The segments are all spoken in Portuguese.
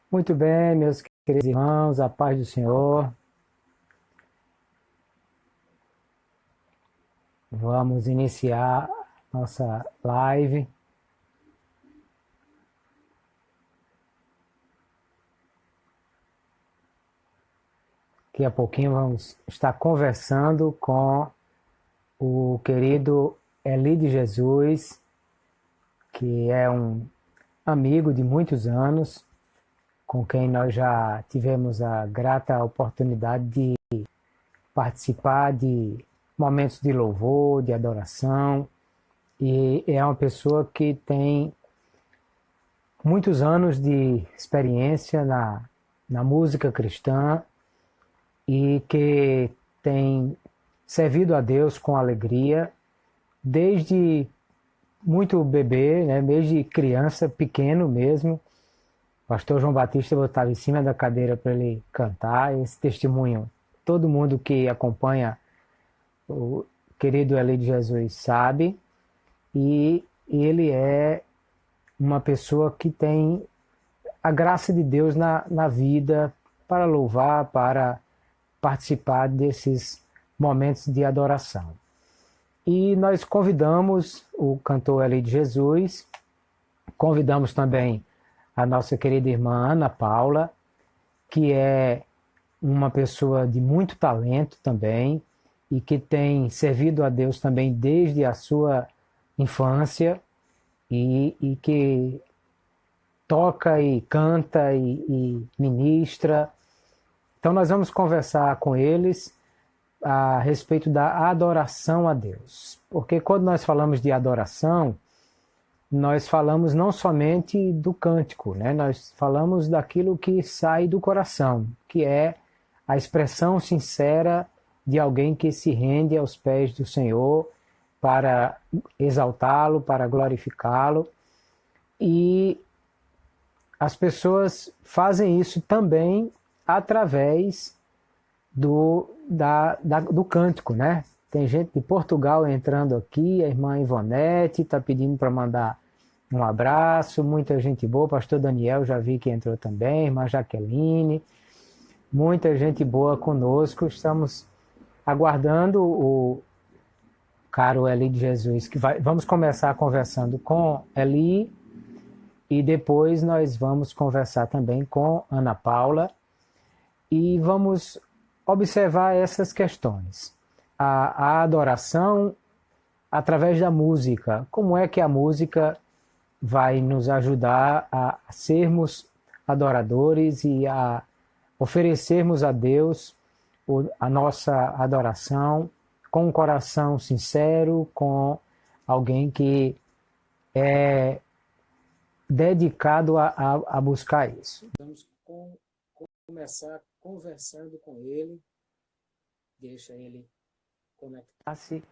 Muito bem, meus queridos irmãos, a paz do Senhor. Vamos iniciar nossa live. Daqui a pouquinho vamos estar conversando com o querido Eli de Jesus, que é um amigo de muitos anos, com quem nós já tivemos a grata oportunidade de participar de momentos de louvor, de adoração, e é uma pessoa que tem muitos anos de experiência na música cristã e que tem servido a Deus com alegria desde muito bebê, né, desde criança, pequeno mesmo. O pastor João Batista botava em cima da cadeira para ele cantar. Esse testemunho, todo mundo que acompanha o querido Eli de Jesus sabe. E ele é uma pessoa que tem a graça de Deus na vida para louvar, para participar desses momentos de adoração. E nós convidamos o cantor Eli de Jesus, convidamos também a nossa querida irmã Ana Paula, que é uma pessoa de muito talento também e que tem servido a Deus também desde a sua infância e que toca e canta e ministra. Então nós vamos conversar com eles a respeito da adoração a Deus. Porque quando nós falamos de adoração, nós falamos não somente do cântico, né? Nós falamos daquilo que sai do coração, que é a expressão sincera de alguém que se rende aos pés do Senhor para exaltá-lo, para glorificá-lo. E as pessoas fazem isso também através do cântico, né? Tem gente de Portugal entrando aqui, a irmã Ivonete está pedindo para mandar um abraço, muita gente boa, pastor Daniel já vi que entrou também, irmã Jaqueline, muita gente boa conosco, estamos aguardando o caro Eli de Jesus, vamos começar conversando com Eli, e depois nós vamos conversar também com Ana Paula e vamos observar essas questões. A adoração através da música. Como é que a música vai nos ajudar a sermos adoradores e a oferecermos a Deus a nossa adoração com um coração sincero, com alguém que é dedicado a buscar isso. Vamos começar conversando com ele. Deixa ele conectar-se.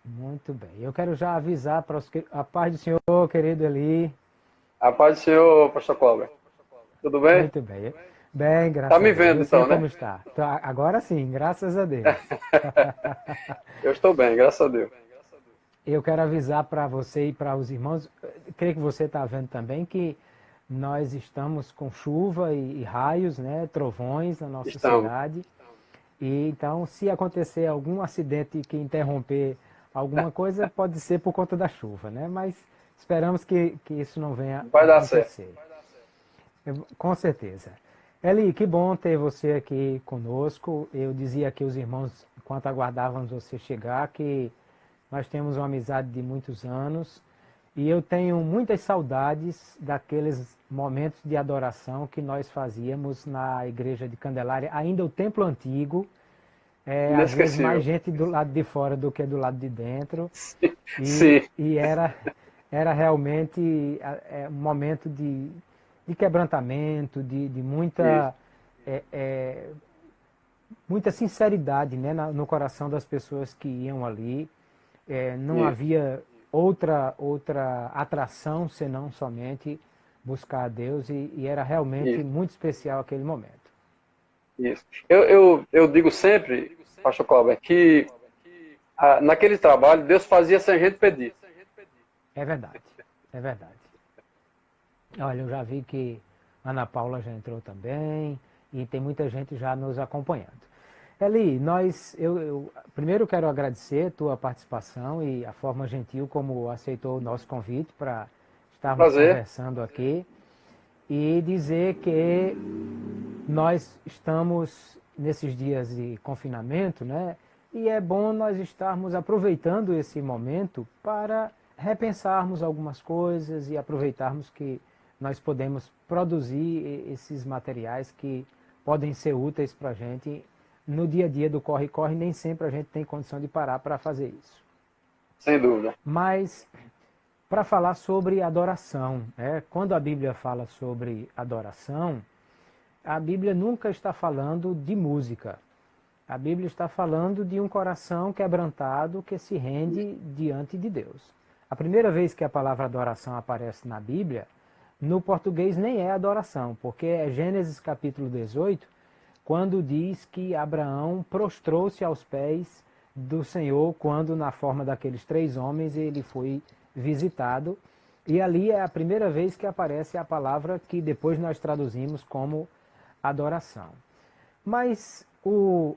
Muito bem. Eu quero já avisar para a paz do Senhor, querido Eli. A paz do Senhor, pastor Cláudio. Tudo bem? Muito bem. Bem, Tá graças a me Deus. vendo Você então, como né? está? Agora sim, graças a Deus. Eu estou bem, graças a Deus. Eu quero avisar para você e para os irmãos, creio que você está vendo também, que nós estamos com chuva e raios, né, trovões na nossa Estamos. cidade. E então, se acontecer algum acidente que interromper alguma coisa, pode ser por conta da chuva, né? Mas esperamos que isso não venha a Vai dar certo. acontecer. Com certeza. Eli, que bom ter você aqui conosco. Eu dizia aqui aos irmãos, enquanto aguardávamos você chegar, que nós temos uma amizade de muitos anos e eu tenho muitas saudades daqueles momentos de adoração que nós fazíamos na igreja de Candelária, ainda o templo antigo, às vezes mais Inesquecível. gente do lado de fora do que do lado de dentro, Sim, e era realmente um momento de quebrantamento, de isso, é, é, muita sinceridade, né, no coração das pessoas que iam ali. Não isso, havia outra atração senão somente buscar a Deus e era realmente isso, muito especial aquele momento. isso. Eu digo sempre, pastor Cláudio, que naquele trabalho Deus fazia sem a gente pedir. É verdade, é verdade. Olha, eu já vi que Ana Paula já entrou também, e tem muita gente já nos acompanhando. Eli, eu primeiro quero agradecer a tua participação e a forma gentil como aceitou o nosso convite para estarmos Prazer. conversando aqui e dizer que nós estamos nesses dias de confinamento, né? E é bom nós estarmos aproveitando esse momento para repensarmos algumas coisas e aproveitarmos que nós podemos produzir esses materiais que podem ser úteis para a gente no dia a dia do corre-corre. Nem sempre a gente tem condição de parar para fazer isso. Sem dúvida. Mas para falar sobre adoração, né? Quando a Bíblia fala sobre adoração, a Bíblia nunca está falando de música. A Bíblia está falando de um coração quebrantado que se rende diante de Deus. A primeira vez que a palavra adoração aparece na Bíblia, no português nem é adoração, porque é Gênesis capítulo 18, quando diz que Abraão prostrou-se aos pés do Senhor, quando na forma daqueles 3 homens ele foi visitado. E ali é a primeira vez que aparece a palavra que depois nós traduzimos como adoração. Mas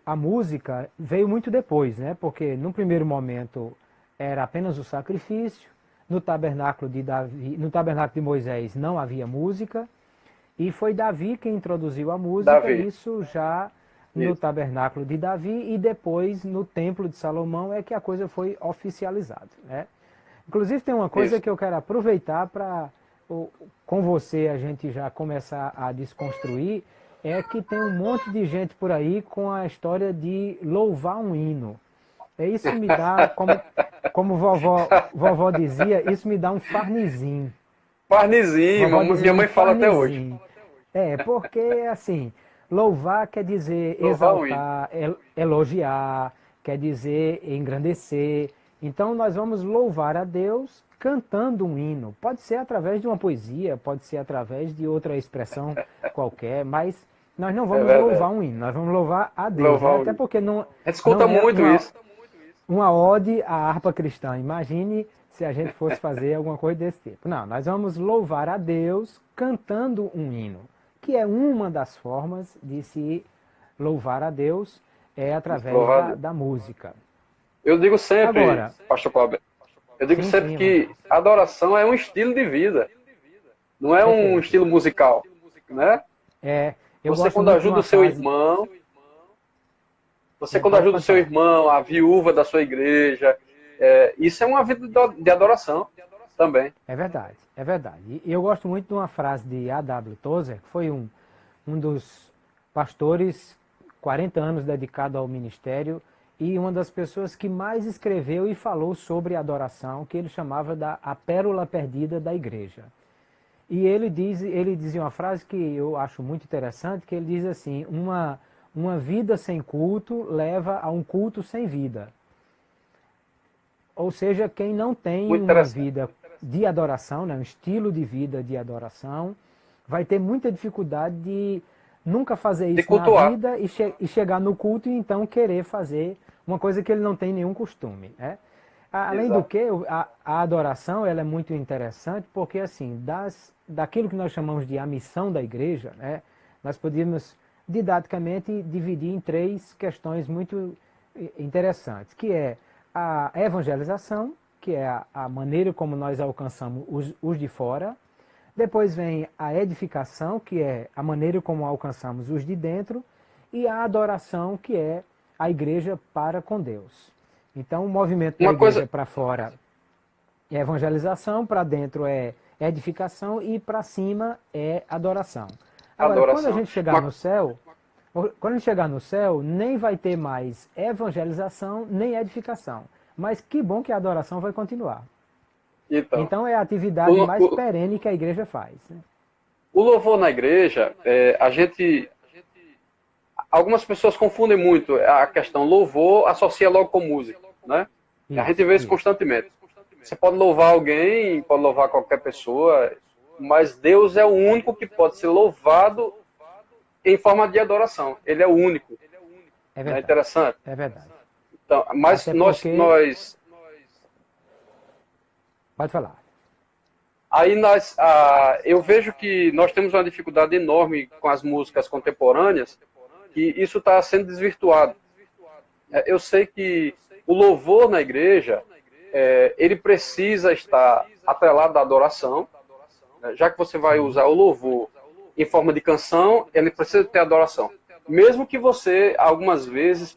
a música veio muito depois, né? Porque no primeiro momento era apenas o sacrifício, no tabernáculo de Moisés não havia música, e foi Davi quem introduziu a música, isso já no tabernáculo de Davi, e depois no templo de Salomão é que a coisa foi oficializada, né? Inclusive tem uma coisa que eu quero aproveitar para, com você, a gente já começar a desconstruir, é que tem um monte de gente por aí com a história de louvar um hino. Isso me dá, como vovó dizia, isso me dá um farnizinho. Farnizinho, minha mãe fala até hoje. Porque assim, louvar quer dizer exaltar, elogiar, quer dizer engrandecer. Então nós vamos louvar a Deus cantando um hino. Pode ser através de uma poesia, pode ser através de outra expressão qualquer, mas nós não vamos louvar um hino, nós vamos louvar a Deus. Né? Até porque não. A gente escuta muito isso. Uma ode à harpa cristã. Imagine se a gente fosse fazer alguma coisa desse tipo. Não, nós vamos louvar a Deus cantando um hino, que é uma das formas de se louvar a Deus, é através da música. Eu digo sempre, pastor Cláudio, que adoração é um estilo de vida, não é um estilo musical, né? Você quando ajuda o seu irmão, a viúva da sua igreja, isso é uma vida de adoração também. É verdade, é verdade. E eu gosto muito de uma frase de A.W. Tozer, que foi um dos pastores, 40 anos dedicado ao ministério, e uma das pessoas que mais escreveu e falou sobre adoração, que ele chamava a pérola perdida da igreja. E ele dizia uma frase que eu acho muito interessante, que ele diz assim, uma vida sem culto leva a um culto sem vida. Ou seja, quem não tem uma vida de adoração, né, um estilo de vida de adoração, vai ter muita dificuldade de nunca fazer isso na vida e chegar no culto e então querer fazer uma coisa que ele não tem nenhum costume. Né? Além do que, a adoração ela é muito interessante porque assim, daquilo que nós chamamos de a missão da igreja, né, nós podemos didaticamente dividir em 3 questões muito interessantes, que é a evangelização, que é a maneira como nós alcançamos os de fora. Depois vem a edificação, que é a maneira como alcançamos os de dentro. E a adoração, que é a igreja para com Deus. Então, o movimento da igreja para fora é evangelização, para dentro é edificação e para cima é adoração. Agora, quando a gente chegar no céu, nem vai ter mais evangelização, nem edificação. Mas que bom que a adoração vai continuar. Então é a atividade mais perene que a igreja faz. Né? O louvor na igreja, algumas pessoas confundem muito a questão louvor, associa logo com música. Né? A gente vê isso constantemente. Você pode louvar alguém, pode louvar qualquer pessoa, mas Deus é o único que pode ser louvado em forma de adoração. Ele é o único. É verdade. É interessante. É verdade. Então, mas nós... Pode falar. Aí eu vejo que nós temos uma dificuldade enorme com as músicas contemporâneas, que isso está sendo desvirtuado. Eu sei que o louvor na igreja, ele precisa estar atrelado à adoração, né? Já que você vai Sim, usar o louvor em forma de canção, ele precisa ter adoração. Mesmo que você, algumas vezes,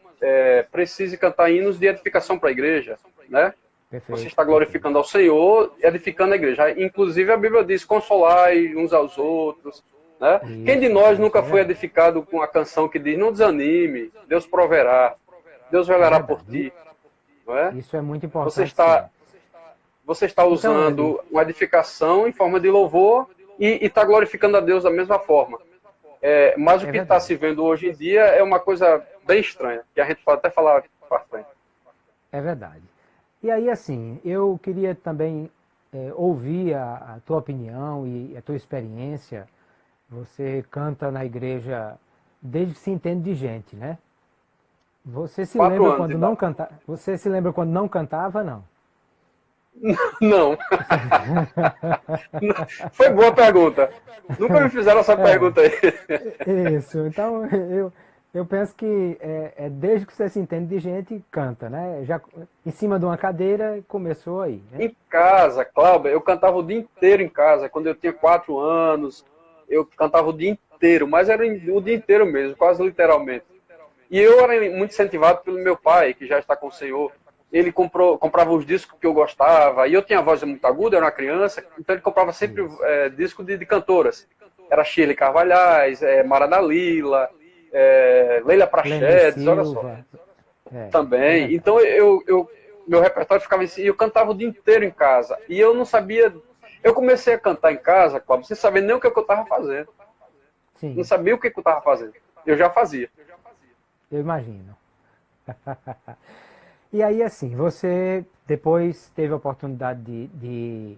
precise cantar hinos de edificação para a igreja, né? Você perfeito, está perfeito. glorificando ao Senhor, edificando a igreja. Inclusive, a Bíblia diz, consolai uns aos outros. Né? Quem de nós Isso nunca é foi verdade. edificado com a canção que diz, não desanime, Deus proverá, Deus É velará por verdade. ti. Não é? Isso é muito Você importante, sim. está, você está Então, Eli, usando uma edificação em forma de louvor e está glorificando a Deus da mesma forma. Mas o é que está verdade. se vendo hoje em dia é uma coisa bem estranha, que a gente pode até falar para frente. É verdade. E aí, assim, eu queria também ouvir a tua opinião e a tua experiência. Você canta na igreja desde que se entende de gente, né? Você se Quatro lembra anos de quando não idade. canta... Você se lembra quando não cantava, não? Não. Foi boa pergunta. Nunca me fizeram essa É, pergunta aí. isso. Então, eu penso que desde que você se entende de gente, canta, né? Já em cima de uma cadeira, começou aí, né? Em casa, Cláudia, eu cantava o dia inteiro em casa. Quando eu tinha 4 anos, eu cantava o dia inteiro, mas era o dia inteiro mesmo, quase literalmente. E eu era muito incentivado pelo meu pai, que já está com o Senhor. Ele comprava os discos que eu gostava, e eu tinha a voz muito aguda, eu era uma criança, então ele comprava sempre Isso. disco de cantoras. Era Shirley Carvalhais, Mara Dalila, Leila Leni Prachedes, olha só, Silva. É também. verdade. Então meu repertório ficava assim, eu cantava o dia inteiro em casa, e eu não sabia. Eu comecei a cantar em casa, Cláudio, sem saber nem o que eu estava fazendo. Não Sim, sabia o que eu estava fazendo. Eu já fazia. eu imagino. E aí, assim, você depois teve a oportunidade de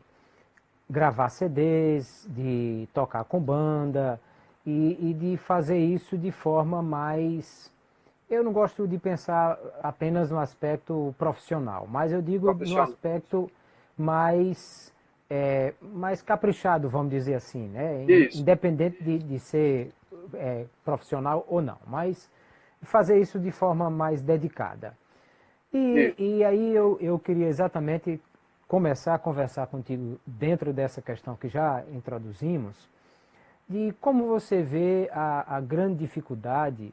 gravar CDs, de tocar com banda e de fazer isso de forma mais. Eu não gosto de pensar apenas no aspecto profissional, mas eu digo no Profissional. aspecto mais, mais caprichado, vamos dizer assim, né? Isso, Independente de ser profissional ou não, mas fazer isso de forma mais dedicada. isso. E aí eu queria exatamente começar a conversar contigo dentro dessa questão que já introduzimos, de como você vê a grande dificuldade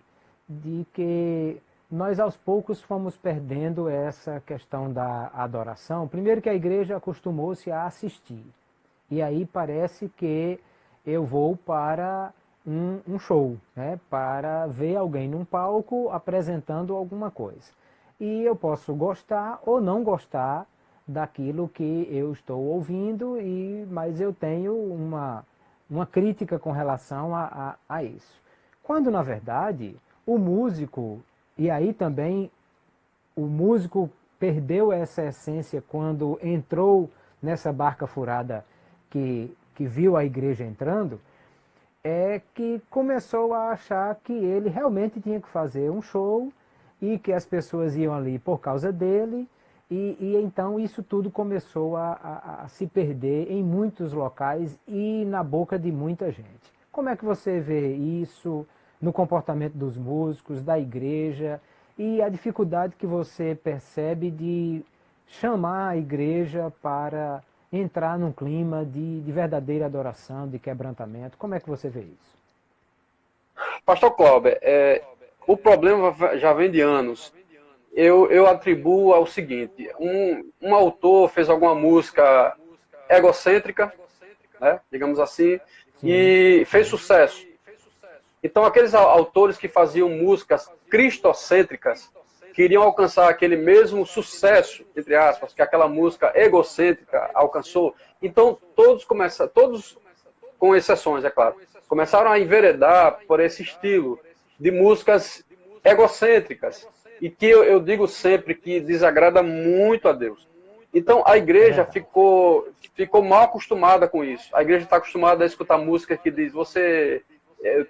de que nós aos poucos fomos perdendo essa questão da adoração. Primeiro que a igreja acostumou-se a assistir. E aí parece que eu vou para um show, né? Para ver alguém num palco apresentando alguma coisa. E eu posso gostar ou não gostar daquilo que eu estou ouvindo, mas eu tenho uma crítica com relação a isso. Quando, na verdade, o músico, e aí também o músico perdeu essa essência quando entrou nessa barca furada que viu a igreja entrando, é que começou a achar que ele realmente tinha que fazer um show e que as pessoas iam ali por causa dele, e então isso tudo começou a se perder em muitos locais e na boca de muita gente. Como é que você vê isso no comportamento dos músicos, da igreja, e a dificuldade que você percebe de chamar a igreja para entrar num clima de verdadeira adoração, de quebrantamento? Como é que você vê isso? Pastor Cláudio, o problema já vem de anos. Eu atribuo ao seguinte: um autor fez alguma música egocêntrica, né, digamos assim, Sim, e fez sim, sucesso. Então, aqueles autores que faziam músicas cristocêntricas queriam alcançar aquele mesmo sucesso, entre aspas, que aquela música egocêntrica alcançou. Então, todos, com exceções, é claro, começaram a enveredar por esse estilo de músicas egocêntricas, e que eu digo sempre que desagrada muito a Deus. Então, a é igreja verdade. ficou mal acostumada com isso. A igreja está acostumada a escutar música que diz: o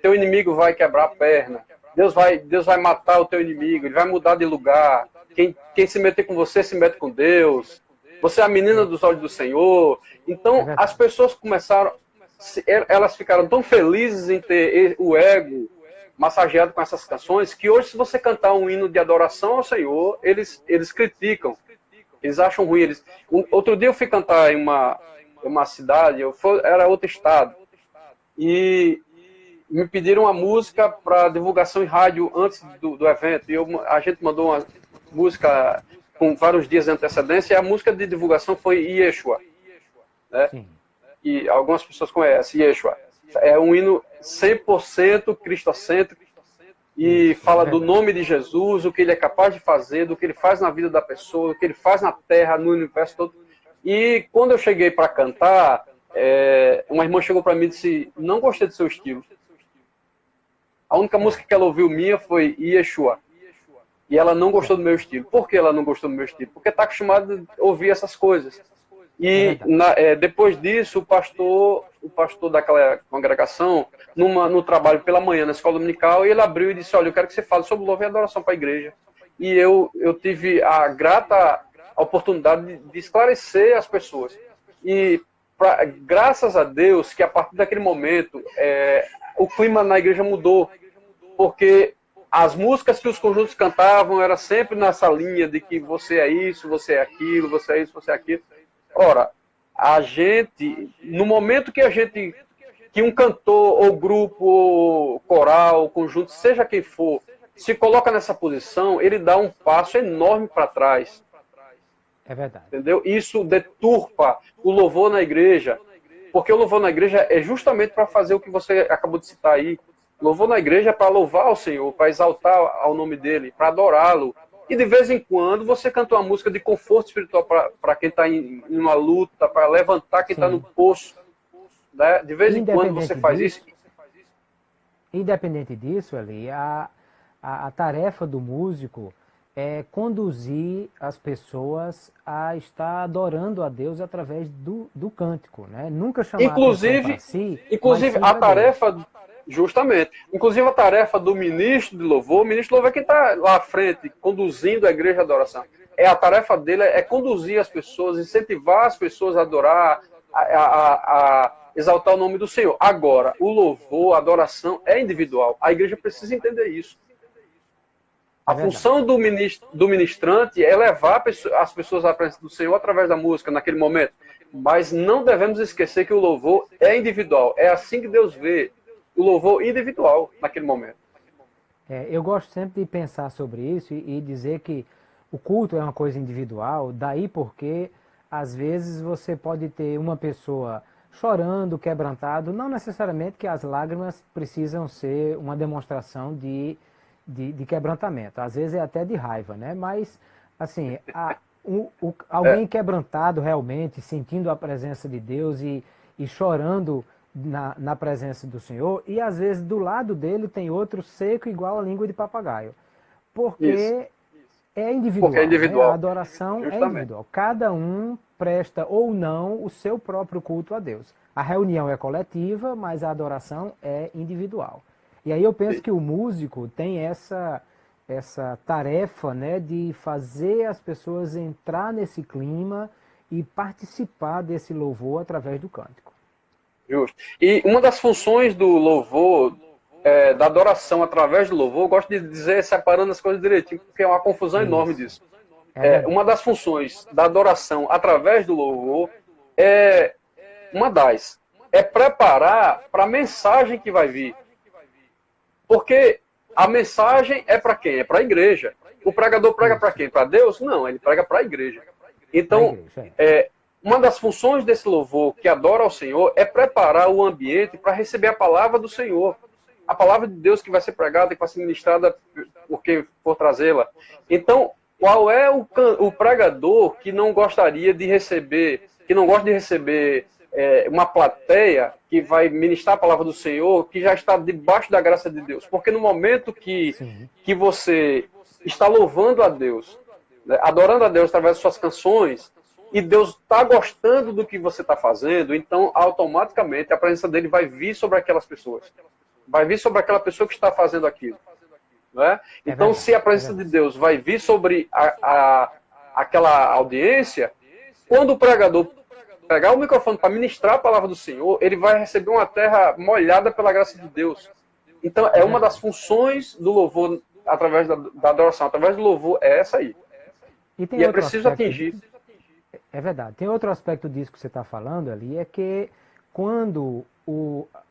teu inimigo vai quebrar a perna, Deus vai matar o teu inimigo, ele vai mudar de lugar, quem se meter com você se mete com Deus, você é a menina dos olhos do Senhor. Então, as pessoas começaram, elas ficaram tão felizes em ter o ego massageado com essas canções, que hoje, se você cantar um hino de adoração ao Senhor, eles criticam, eles acham ruim. Outro dia eu fui cantar em uma cidade, era outro estado, e me pediram uma música para divulgação em rádio antes do evento, e a gente mandou uma música com vários dias de antecedência, e a música de divulgação foi Yeshua, né? Sim. E algumas pessoas conhecem Yeshua. É um hino 100% cristocêntrico, e fala do nome de Jesus, o que ele é capaz de fazer, do que ele faz na vida da pessoa, o que ele faz na terra, no universo todo. E quando eu cheguei para cantar, uma irmã chegou para mim e disse: não gostei do seu estilo. A única música que ela ouviu minha foi Yeshua. E ela não gostou do meu estilo. Por que ela não gostou do meu estilo? Porque está acostumada a ouvir essas coisas. E depois disso, o pastor daquela congregação, no trabalho pela manhã na escola dominical, ele abriu e disse: olha, eu quero que você fale sobre louvor e adoração para a igreja. E eu tive a grata oportunidade de esclarecer as pessoas. E graças a Deus que a partir daquele momento o clima na igreja mudou, porque as músicas que os conjuntos cantavam era sempre nessa linha de que você é isso, você é aquilo, você é isso, você é aquilo. Ora, a gente, no momento que um cantor, ou grupo, ou coral, ou conjunto, seja quem for, se coloca nessa posição, ele dá um passo enorme para trás. É verdade. Entendeu? Isso deturpa o louvor na igreja, porque o louvor na igreja é justamente para fazer o que você acabou de citar aí. Louvor na igreja é para louvar ao Senhor, para exaltar ao nome dele, para adorá-lo. E de vez em quando você canta uma música de conforto espiritual para quem está em uma luta, para levantar quem está no poço. Né? De vez em quando você faz isso. Independente disso, Eli, a tarefa do músico é conduzir as pessoas a estar adorando a Deus através do cântico, né? Nunca chamar a atenção para si. Inclusive a tarefa, justamente, inclusive a tarefa do ministro de louvor, o ministro de louvor é quem está lá à frente, conduzindo a igreja de adoração. A tarefa dele é conduzir as pessoas, incentivar as pessoas a adorar, a exaltar o nome do Senhor. Agora, o louvor, a adoração é individual. A igreja precisa entender isso. A função do ministrante é levar as pessoas à presença do Senhor através da música naquele momento. Mas não devemos esquecer que o louvor é individual. É assim que Deus vê o louvor individual naquele momento. Eu gosto sempre de pensar sobre isso e dizer que o culto é uma coisa individual, daí porque às vezes você pode ter uma pessoa chorando, quebrantado, não necessariamente que as lágrimas precisam ser uma demonstração de quebrantamento. Às vezes é até de raiva, né? Mas, assim, alguém quebrantado realmente, sentindo a presença de Deus e chorando na presença do Senhor, e às vezes do lado dele tem outro seco igual a língua de papagaio. Porque é individual. Porque é individual. Né? A adoração é individual. Cada um presta ou não o seu próprio culto a Deus. A reunião é coletiva, mas a adoração é individual. E aí eu penso que o músico tem essa tarefa, né, de fazer as pessoas entrar nesse clima e participar desse louvor através do cântico. Justo. E uma das funções do louvor, da adoração através do louvor, eu gosto de dizer separando as coisas direitinho, porque é uma confusão enorme disso. Uma das funções da adoração através do louvor é preparar para a mensagem que vai vir. Porque a mensagem é para quem? É para a igreja. O pregador prega para quem? Para Deus? Não, ele prega para a igreja. Então, uma das funções desse louvor que adora ao Senhor é preparar o ambiente para receber a palavra do Senhor. A palavra de Deus que vai ser pregada e que vai ser ministrada por quem for trazê-la. Então, qual é o pregador que não gostaria de receber, que não gosta de receber uma plateia que vai ministrar a palavra do Senhor, que já está debaixo da graça de Deus? Porque no momento que você está louvando a Deus, né, adorando a Deus através de suas canções, e Deus está gostando do que você está fazendo, então automaticamente a presença dele vai vir sobre aquelas pessoas. Vai vir sobre aquela pessoa que está fazendo aquilo. Não é? Então, se a presença de Deus vai vir sobre aquela audiência, quando o pregador pegar o microfone para ministrar a palavra do Senhor, ele vai receber uma terra molhada pela graça de Deus. Então, é uma das funções do louvor, através da adoração, através do louvor, é essa aí. E é preciso atingir. É verdade. Tem outro aspecto disso que você está falando ali, é que quando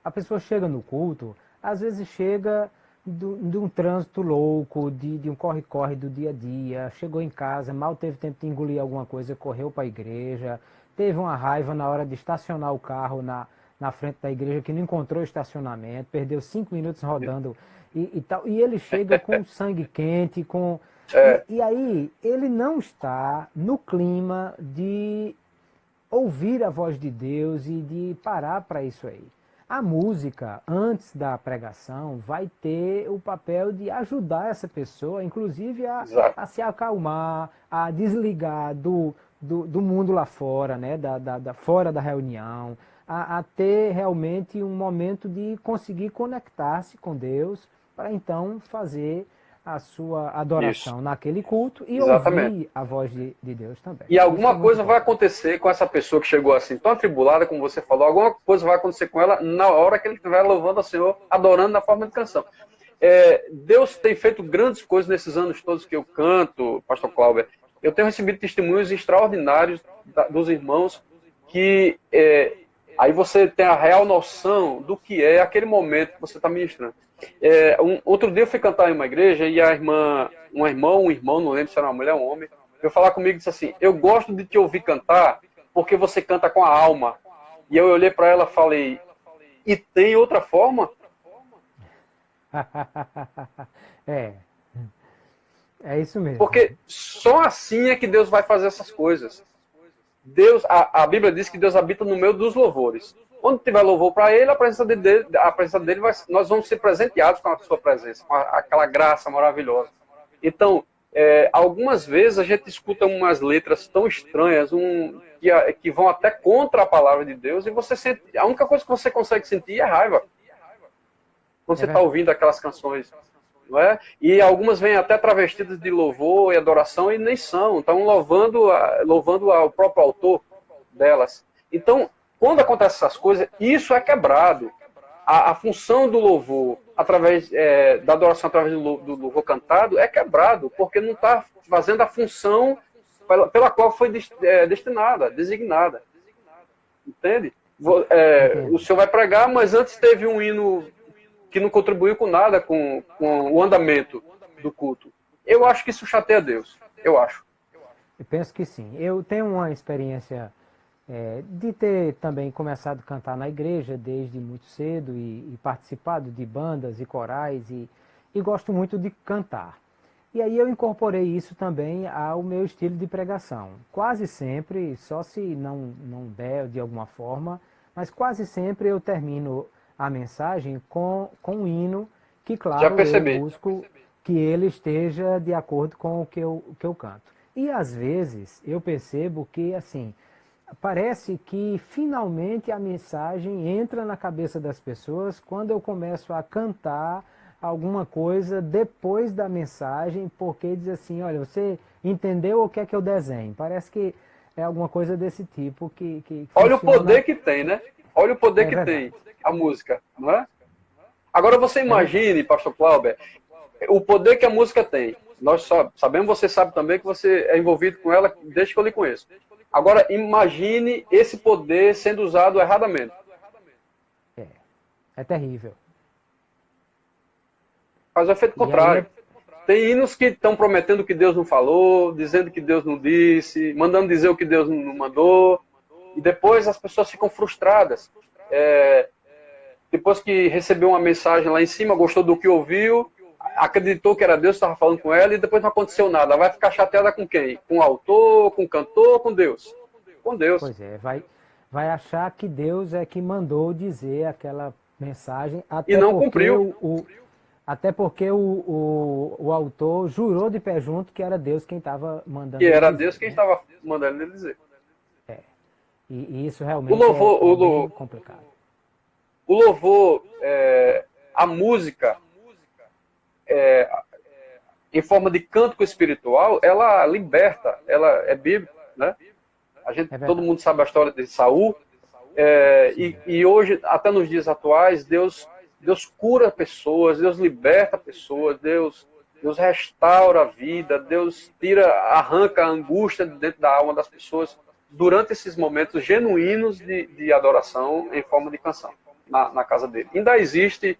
a pessoa chega no culto, às vezes chega de um trânsito louco, de um corre-corre do dia a dia, chegou em casa, mal teve tempo de engolir alguma coisa, correu para a igreja, teve uma raiva na hora de estacionar o carro na frente da igreja, que não encontrou estacionamento, perdeu 5 minutos rodando e tal. E ele chega com sangue quente, e aí ele não está no clima de ouvir a voz de Deus e de parar para isso aí. A música, antes da pregação, vai ter o papel de ajudar essa pessoa, inclusive a se acalmar, a desligar do mundo lá fora, né? Fora da reunião, a ter realmente um momento de conseguir conectar-se com Deus, para então fazer a sua adoração naquele culto e ouvir a voz de Deus também. E alguma coisa vai acontecer com essa pessoa que chegou assim tão atribulada, como você falou, alguma coisa vai acontecer com ela na hora que ele estiver louvando ao Senhor, adorando na forma de canção. Deus tem feito grandes coisas nesses anos todos que eu canto, Pastor Cláudio. Eu tenho recebido testemunhos extraordinários dos irmãos que aí você tem a real noção do que é aquele momento que você está ministrando. Outro dia eu fui cantar em uma igreja e um irmão, não lembro se era uma mulher ou um homem, veio falar comigo e disse assim: eu gosto de te ouvir cantar porque você canta com a alma. E eu olhei para ela e falei: e tem outra forma? É isso mesmo. Porque só assim é que Deus vai fazer essas coisas. A Bíblia diz que Deus habita no meio dos louvores. Quando tiver louvor para Ele, a presença dele nós vamos ser presenteados com a sua presença, com aquela graça maravilhosa. Então, algumas vezes a gente escuta umas letras tão estranhas, que vão até contra a palavra de Deus, e você sente, a única coisa que você consegue sentir é raiva. Quando você está ouvindo aquelas canções. Não é? E algumas vêm até travestidas de louvor e adoração, e nem são. Estão louvando ao próprio autor delas. Então, quando acontecem essas coisas, isso é quebrado. A função do louvor, através da adoração através do louvor cantado, é quebrado, porque não está fazendo a função pela qual foi destinada, designada. Entende? O senhor vai pregar, mas antes teve um hino que não contribuiu com nada com o andamento do culto. Eu acho que isso chateia Deus. Eu acho. Eu penso que sim. Eu tenho uma experiência de ter também começado a cantar na igreja desde muito cedo e participado de bandas e corais e gosto muito de cantar. E aí eu incorporei isso também ao meu estilo de pregação. Quase sempre, só se não der de alguma forma, mas quase sempre eu termino a mensagem com um hino que, claro, eu busco que ele esteja de acordo com o que eu canto. E às vezes eu percebo que, assim, parece que finalmente a mensagem entra na cabeça das pessoas quando eu começo a cantar alguma coisa depois da mensagem, porque diz assim: olha, você entendeu o que é que eu desenho? Parece que é alguma coisa desse tipo que olha o poder que tem, né? Olha o poder que tem a música, não é? Agora você imagine, Pastor Cláudio, o poder que a música tem. Nós sabemos, você sabe também que você é envolvido com ela desde que eu lhe conheço. Agora imagine esse poder sendo usado erradamente. É terrível. Faz o efeito contrário. Tem hinos que estão prometendo que Deus não falou, dizendo que Deus não disse, mandando dizer o que Deus não mandou, e depois as pessoas ficam frustradas. Depois que recebeu uma mensagem lá em cima, gostou do que ouviu, acreditou que era Deus que estava falando com ela, e depois não aconteceu nada. Ela vai ficar chateada com quem? Com o autor, com o cantor, com Deus? Com Deus. Pois é, vai achar que Deus é que mandou dizer aquela mensagem, até e não cumpriu. Até porque o autor jurou de pé junto que era Deus quem estava mandando ele dizer. Que era Deus quem estava mandando ele dizer. E isso realmente é bem complicado. O louvor, a música, em forma de cântico espiritual, ela liberta, ela é bíblica, né? Todo mundo sabe a história de Saul. E hoje, até nos dias atuais, Deus cura pessoas, Deus liberta pessoas, Deus restaura a vida, Deus arranca a angústia de dentro da alma das pessoas durante esses momentos genuínos de adoração em forma de canção na casa dele. Ainda existe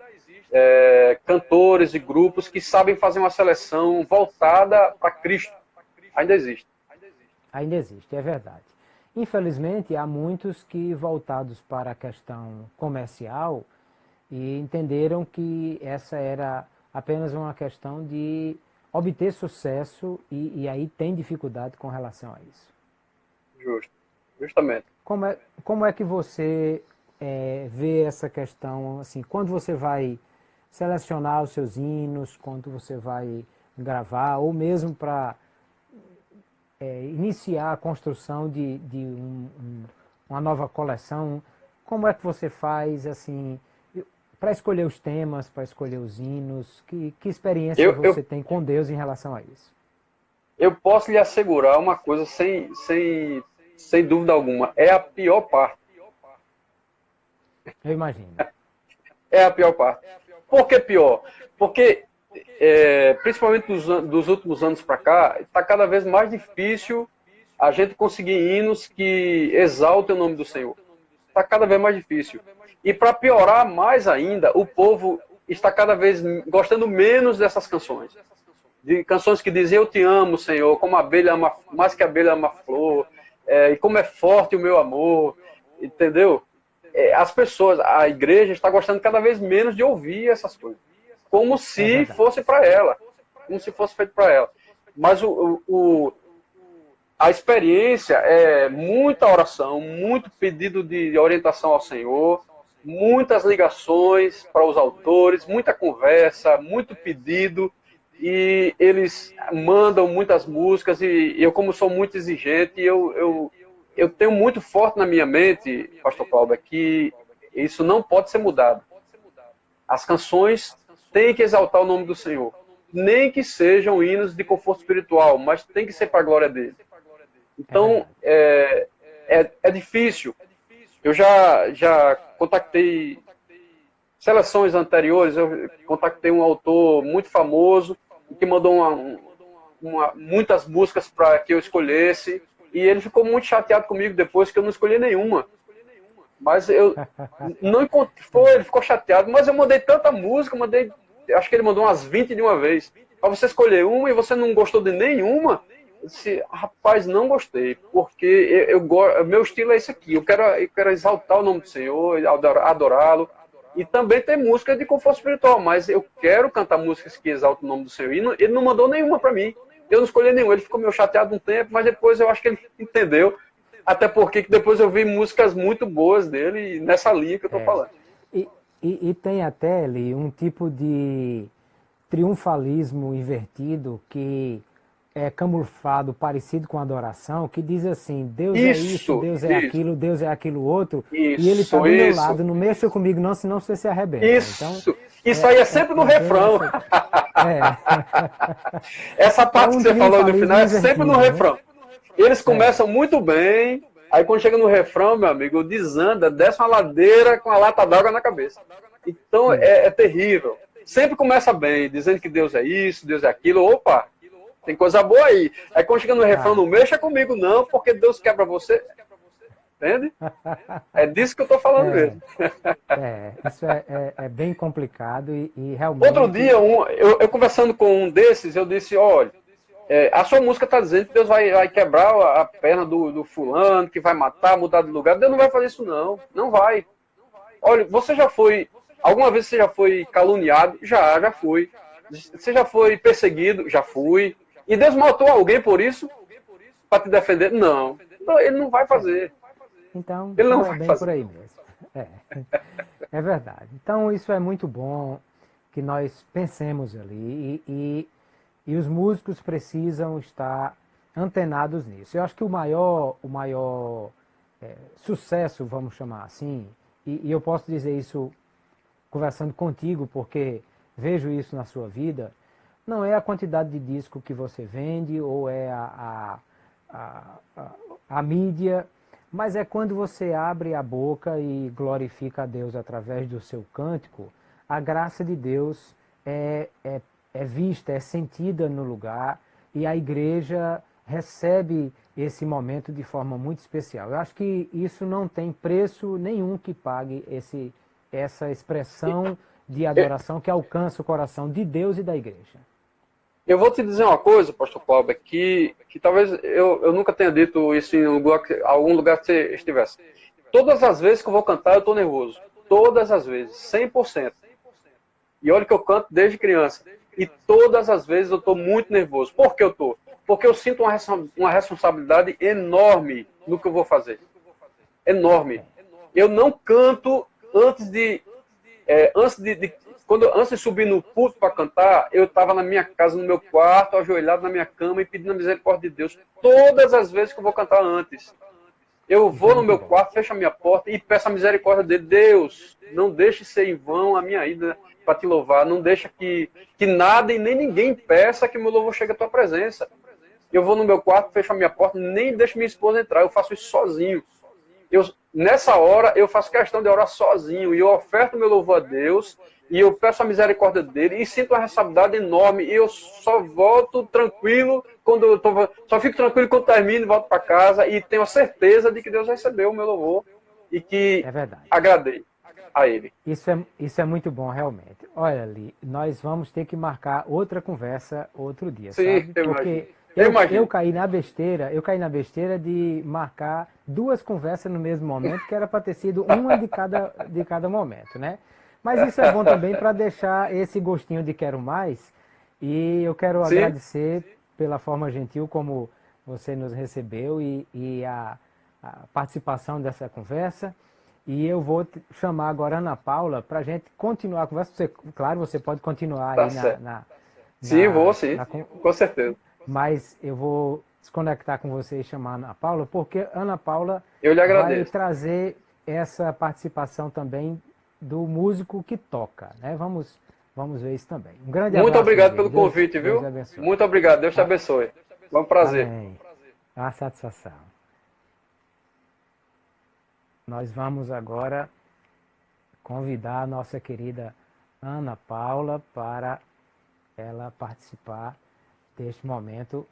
cantores e grupos que sabem fazer uma seleção voltada para Cristo. Ainda existe. Ainda existe, é verdade. Infelizmente, há muitos que, voltados para a questão comercial, e entenderam que essa era apenas uma questão de obter sucesso e aí tem dificuldade com relação a isso. Justamente. Como é que você vê essa questão, assim, quando você vai selecionar os seus hinos, quando você vai gravar, ou mesmo para iniciar a construção de uma nova coleção, como é que você faz, assim, para escolher os temas, para escolher os hinos? Que experiência você tem com Deus em relação a isso? Eu posso lhe assegurar uma coisa sem dúvida alguma. É a pior parte. Eu imagino. É a pior parte. Por que pior? Porque, principalmente dos últimos anos para cá, está cada vez mais difícil a gente conseguir hinos que exaltem o nome do Senhor. Está cada vez mais difícil. E para piorar mais ainda, o povo está cada vez gostando menos dessas canções. De canções que dizem: eu te amo, Senhor, como a abelha ama, mais que a abelha ama a flor, e como é forte o meu amor, entendeu? As pessoas, a igreja está gostando cada vez menos de ouvir essas coisas, como se fosse para ela, como se fosse feito para ela. Mas a experiência é muita oração, muito pedido de orientação ao Senhor, muitas ligações para os autores, muita conversa, muito pedido, e eles mandam muitas músicas, e eu, como sou muito exigente, eu tenho muito forte na minha mente, Pastor Cláudio, que isso não pode ser mudado. As canções têm que exaltar o nome do Senhor, nem que sejam hinos de conforto espiritual, mas tem que ser para a glória dele. Então, é difícil. Eu já contactei seleções anteriores, eu contactei um autor muito famoso, que mandou muitas músicas para que eu escolhesse, e ele ficou muito chateado comigo depois, que eu não escolhi nenhuma. Mas eu não encontrei, ele ficou chateado, mas eu mandei tanta música, acho que ele mandou umas 20 de uma vez. Para você escolher uma e você não gostou de nenhuma, eu disse: rapaz, não gostei, porque meu estilo é esse aqui, eu quero exaltar o nome do Senhor, adorá-lo, e também tem música de conforto espiritual, mas eu quero cantar músicas que exaltam o nome do Senhor, e ele não mandou nenhuma para mim, eu não escolhi nenhuma, ele ficou meio chateado um tempo, mas depois eu acho que ele entendeu, até porque depois eu vi músicas muito boas dele, nessa linha que eu estou falando. E tem até ali um tipo de triunfalismo invertido que é camuflado, parecido com adoração, que diz assim: Deus é isso, Deus é aquilo, Deus é aquilo outro, e ele está do meu lado, não mexa comigo não, senão você se arrebenta. Isso aí é sempre no refrão. Essa parte que você falou no final é sempre no refrão. Eles começam muito bem, aí quando chega no refrão, meu amigo, desanda, desce uma ladeira com a lata d'água na cabeça. Então é terrível. Sempre começa bem, dizendo que Deus é isso, Deus é aquilo. Opa, tem coisa boa aí. Aí quando chega no refrão, não mexa comigo não, porque Deus quebra você. Entende? É disso que eu estou falando mesmo. Isso é bem complicado e realmente... Outro dia, eu conversando com um desses, eu disse: olha, a sua música está dizendo que Deus vai quebrar a perna do fulano, que vai matar, mudar de lugar. Deus não vai fazer isso não. Não vai. Olha, alguma vez você já foi caluniado? Já fui. Você já foi perseguido? Já fui. E Deus matou alguém por isso? Para te defender? Não. Ele não vai fazer. Então, ele não vai bem fazer. Por aí mesmo. É verdade. Então, isso é muito bom que nós pensemos ali e os músicos precisam estar antenados nisso. Eu acho que o maior sucesso, vamos chamar assim, e eu posso dizer isso conversando contigo, porque vejo isso na sua vida, não é a quantidade de disco que você vende ou é a mídia, mas é quando você abre a boca e glorifica a Deus através do seu cântico, a graça de Deus é vista, é sentida no lugar e a igreja recebe esse momento de forma muito especial. Eu acho que isso não tem preço nenhum que pague essa expressão de adoração que alcança o coração de Deus e da igreja. Eu vou te dizer uma coisa, pastor Cláudio, que talvez eu nunca tenha dito isso em algum lugar que você estivesse. Todas as vezes que eu vou cantar, eu estou nervoso. Todas as vezes, 100%. E olha que eu canto desde criança. E todas as vezes eu estou muito nervoso. Por que eu estou? Porque eu sinto uma responsabilidade enorme no que eu vou fazer. Enorme. Eu não canto antes de antes de subir no púlpito para cantar, eu estava na minha casa, no meu quarto, ajoelhado na minha cama e pedindo a misericórdia de Deus. Todas as vezes que eu vou cantar antes. Eu vou no meu quarto, fecho a minha porta e peço a misericórdia dele. Deus, não deixe ser em vão a minha ida para te louvar. Não deixa que nada e nem ninguém peça que meu louvor chegue à tua presença. Eu vou no meu quarto, fecho a minha porta, nem deixo minha esposa entrar. Eu faço isso sozinho. Nessa hora, eu faço questão de orar sozinho e eu oferto meu louvor a Deus e eu peço a misericórdia dele e sinto uma responsabilidade enorme e eu só volto tranquilo só fico tranquilo quando termino e volto para casa e tenho a certeza de que Deus recebeu o meu louvor e que agradei a ele. Isso é muito bom, realmente. Olha ali, nós vamos ter que marcar outra conversa outro dia, Sim, sabe? Porque eu caí na besteira de marcar duas conversas no mesmo momento, que era para ter sido uma de cada momento, né? Mas isso é bom também para deixar esse gostinho de quero mais. E eu quero agradecer pela forma gentil como você nos recebeu e a participação dessa conversa. E eu vou chamar agora a Ana Paula para a gente continuar a conversa. Claro, você pode continuar aí Sim, vou sim, com certeza. Mas eu vou desconectar com você e chamar a Ana Paula, porque a Ana Paula vai trazer essa participação também do músico que toca, né? Vamos ver isso também. Um grande abraço. Muito obrigado pelo convite, viu? Muito obrigado, Deus te abençoe. Foi um prazer. Amém. A satisfação. Nós vamos agora convidar a nossa querida Ana Paula para ela participar deste momento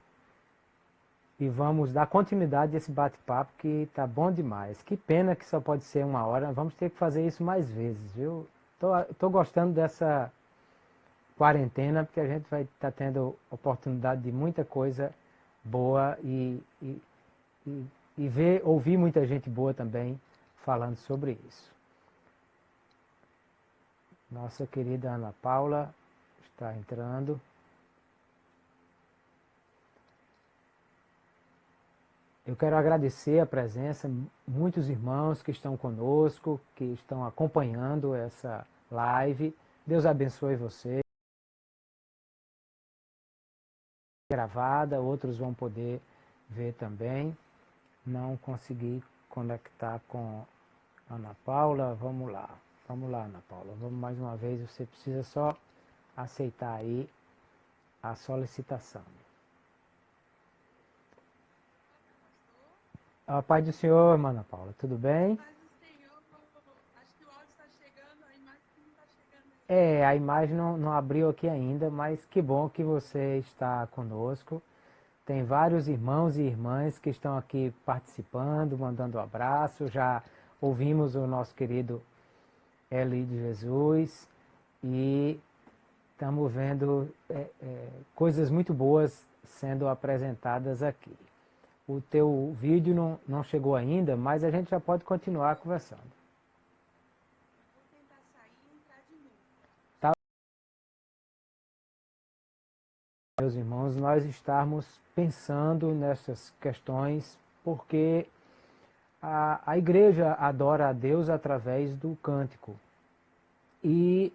e vamos dar continuidade a esse bate-papo que está bom demais. Que pena que só pode ser uma hora, vamos ter que fazer isso mais vezes, viu? Tô gostando dessa quarentena porque a gente vai estar tendo oportunidade de muita coisa boa e ouvir muita gente boa também falando sobre isso. Nossa querida Ana Paula está entrando. Eu quero agradecer a presença, muitos irmãos que estão conosco, que estão acompanhando essa live. Deus abençoe você. Gravada, outros vão poder ver também. Não consegui conectar com Ana Paula. Vamos lá, Ana Paula. Vamos mais uma vez, você precisa só aceitar aí a solicitação. A paz do Senhor, irmã Ana Paula, tudo bem? Paz do Senhor, acho que o áudio está chegando, a imagem não está chegando. A imagem não abriu aqui ainda, mas que bom que você está conosco. Tem vários irmãos e irmãs que estão aqui participando, mandando um abraço. Já ouvimos o nosso querido Eli de Jesus e estamos vendo coisas muito boas sendo apresentadas aqui. O teu vídeo não chegou ainda, mas a gente já pode continuar conversando. Vou tentar sair e entrar de novo. Tá. Meus irmãos, nós estamos pensando nessas questões porque a igreja adora a Deus através do cântico. E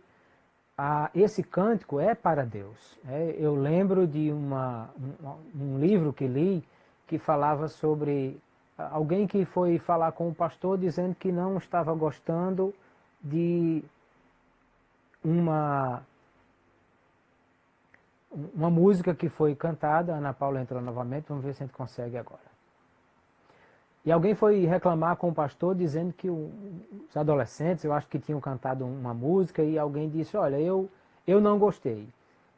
esse cântico é para Deus. Eu lembro de um livro que li que falava sobre alguém que foi falar com o pastor dizendo que não estava gostando de uma música que foi cantada. A Ana Paula entrou novamente, vamos ver se a gente consegue agora. E alguém foi reclamar com o pastor dizendo que os adolescentes, eu acho que tinham cantado uma música e alguém disse, olha, eu não gostei.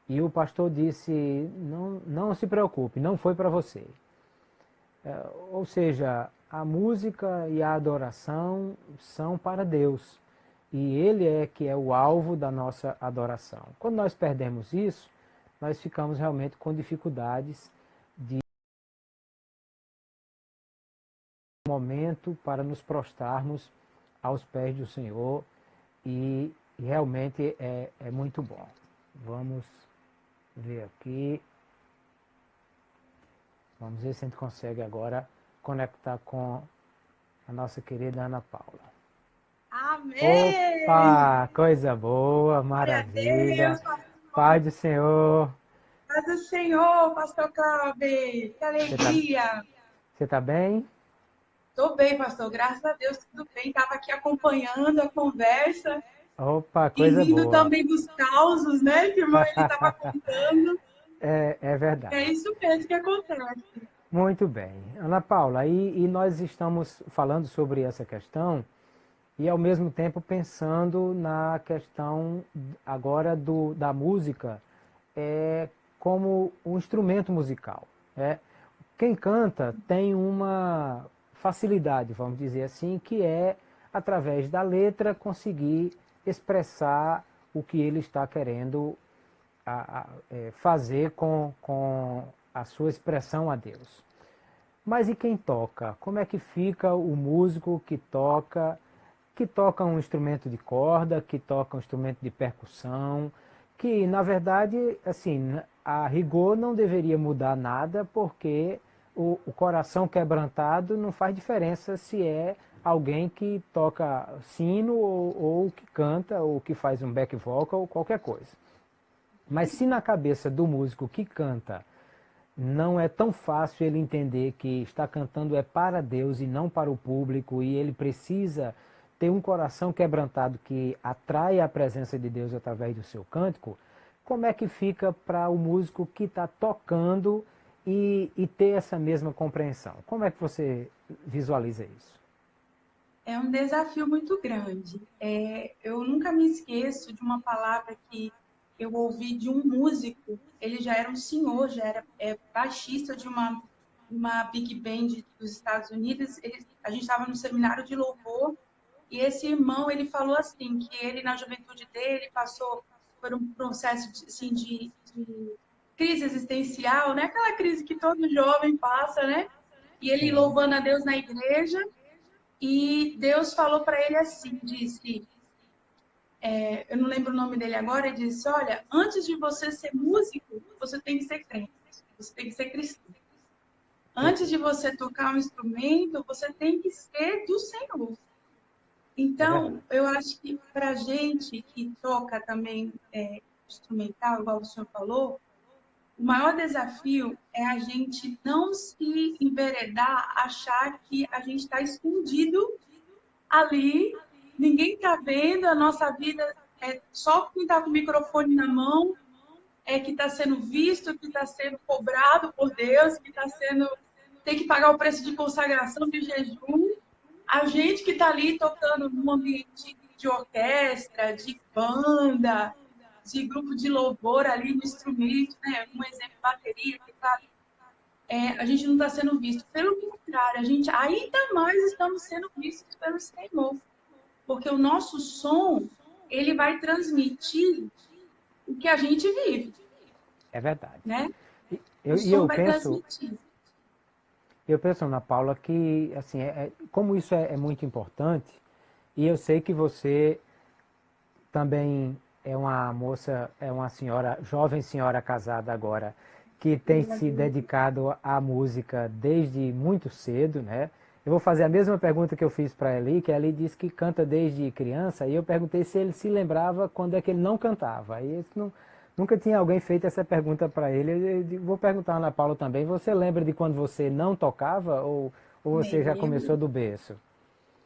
E o pastor disse, não, não se preocupe, não foi para você. Ou seja, a música e a adoração são para Deus. E Ele é que é o alvo da nossa adoração. Quando nós perdemos isso, nós ficamos realmente com dificuldades de momento para nos prostrarmos aos pés do Senhor e realmente é muito bom. Vamos ver aqui. Vamos ver se a gente consegue agora conectar com a nossa querida Ana Paula. Amém! Opa, coisa boa, Glória a maravilha. Deus, pastor. Paz do Senhor. Paz do Senhor, pastor Cláudio. Que Você tá, alegria. você tá bem? Estou bem, pastor. Graças a Deus, tudo bem. Estava aqui acompanhando a conversa Opa, e coisa rindo boa. também dos causos, né, que o irmão ele estava contando. É É verdade. isso mesmo que acontece. Muito bem. Ana Paula, e nós estamos falando sobre essa questão e ao mesmo tempo pensando na questão agora da música como um instrumento musical. Né? Quem canta tem uma facilidade, vamos dizer assim, que é, através da letra, conseguir expressar o que ele está querendo fazer com a sua expressão a Deus. Mas e quem toca? Como é que fica o músico que toca um instrumento de corda, que toca um instrumento de percussão, que na verdade, assim, a rigor não deveria mudar nada, porque o coração quebrantado não faz diferença se é alguém que toca sino ou que canta ou que faz um back vocal ou qualquer coisa. Mas se na cabeça do músico que canta não é tão fácil ele entender que está cantando é para Deus e não para o público, e ele precisa ter um coração quebrantado que atrai a presença de Deus através do seu cântico, como é que fica para o músico que está tocando e ter essa mesma compreensão? Como é que você visualiza isso? É um desafio muito grande. Eu nunca me esqueço de uma palavra que eu ouvi de um músico. Ele já era um senhor, já era baixista de uma big band dos Estados Unidos. A gente estava no seminário de louvor e esse irmão ele falou assim que ele na juventude dele passou por um processo assim, de crise existencial, né? Aquela crise que todo jovem passa, né? E ele Sim, louvando a Deus na igreja. E Deus falou para ele assim, disse, eu não lembro o nome dele agora, ele disse, olha, antes de você ser músico, você tem que ser crente, você tem que ser cristão. Antes de perfeito. você tocar um instrumento, você tem que ser do Senhor. É Então, verdade. eu acho que para a gente que toca também instrumental, igual o senhor falou, o maior desafio é a gente não se enveredar, achar que a gente está escondido ali, ninguém está vendo, a nossa vida é só quem está com o microfone na mão, que está sendo visto, que está sendo cobrado por Deus, que está sendo tem que pagar o preço de consagração, de jejum. A gente que está ali tocando num ambiente de orquestra, de banda, de grupo de louvor ali no instrumento, né? Um exemplo, bateria, teclado. A gente não está sendo visto. Pelo contrário, a gente ainda mais estamos sendo vistos pelo Senhor. Porque o nosso som, ele vai transmitir o que a gente vive, É verdade. né? E O e som eu vai penso, transmitir. eu penso, Ana Paula, que assim, como isso é muito importante, e eu sei que você também é uma moça, é uma senhora, jovem senhora casada agora, que tem se dedicado à música desde muito cedo, né? Eu vou fazer a mesma pergunta que eu fiz para Eli, que a Eli disse que canta desde criança, e eu perguntei se ele se lembrava quando é que ele não cantava. E isso nunca tinha alguém feito essa pergunta para ele. Eu vou perguntar a Ana Paula também. Você lembra de quando você não tocava ou você já começou Lembro. do berço?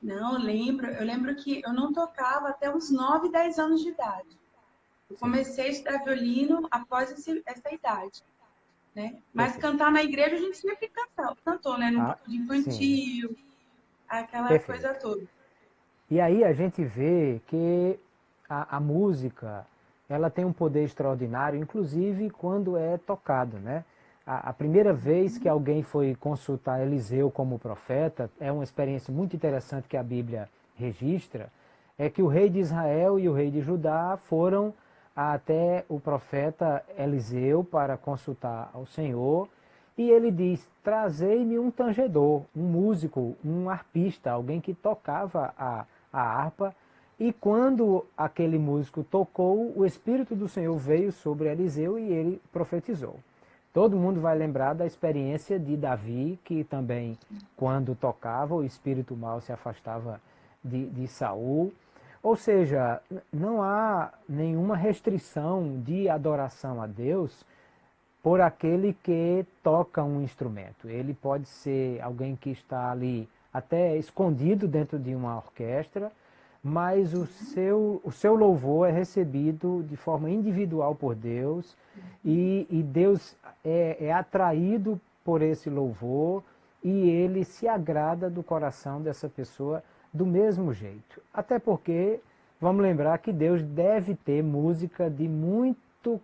Não, eu lembro que eu não tocava até uns 9, 10 anos de idade. Eu Sim, comecei a estudar violino após essa idade, né? Mas perfeito. cantar na igreja a gente sempre cantou, né? Num Ah, grupo de sim, infantil. aquela Perfeito. coisa toda. E aí a gente vê que a música, ela tem um poder extraordinário, inclusive quando é tocado, né? A primeira vez que alguém foi consultar Eliseu como profeta, é uma experiência muito interessante que a Bíblia registra, é que o rei de Israel e o rei de Judá foram até o profeta Eliseu para consultar ao Senhor, e ele diz: trazei-me um tangedor, um músico, um arpista, alguém que tocava a harpa. E quando aquele músico tocou, o Espírito do Senhor veio sobre Eliseu e ele profetizou. Todo mundo vai lembrar da experiência de Davi, que também, quando tocava, o espírito mal se afastava de Saul. Ou seja, não há nenhuma restrição de adoração a Deus por aquele que toca um instrumento. Ele pode ser alguém que está ali até escondido dentro de uma orquestra, mas o seu louvor é recebido de forma individual por Deus, e Deus é atraído por esse louvor, e ele se agrada do coração dessa pessoa do mesmo jeito. Até porque, vamos lembrar que Deus deve ter música de muito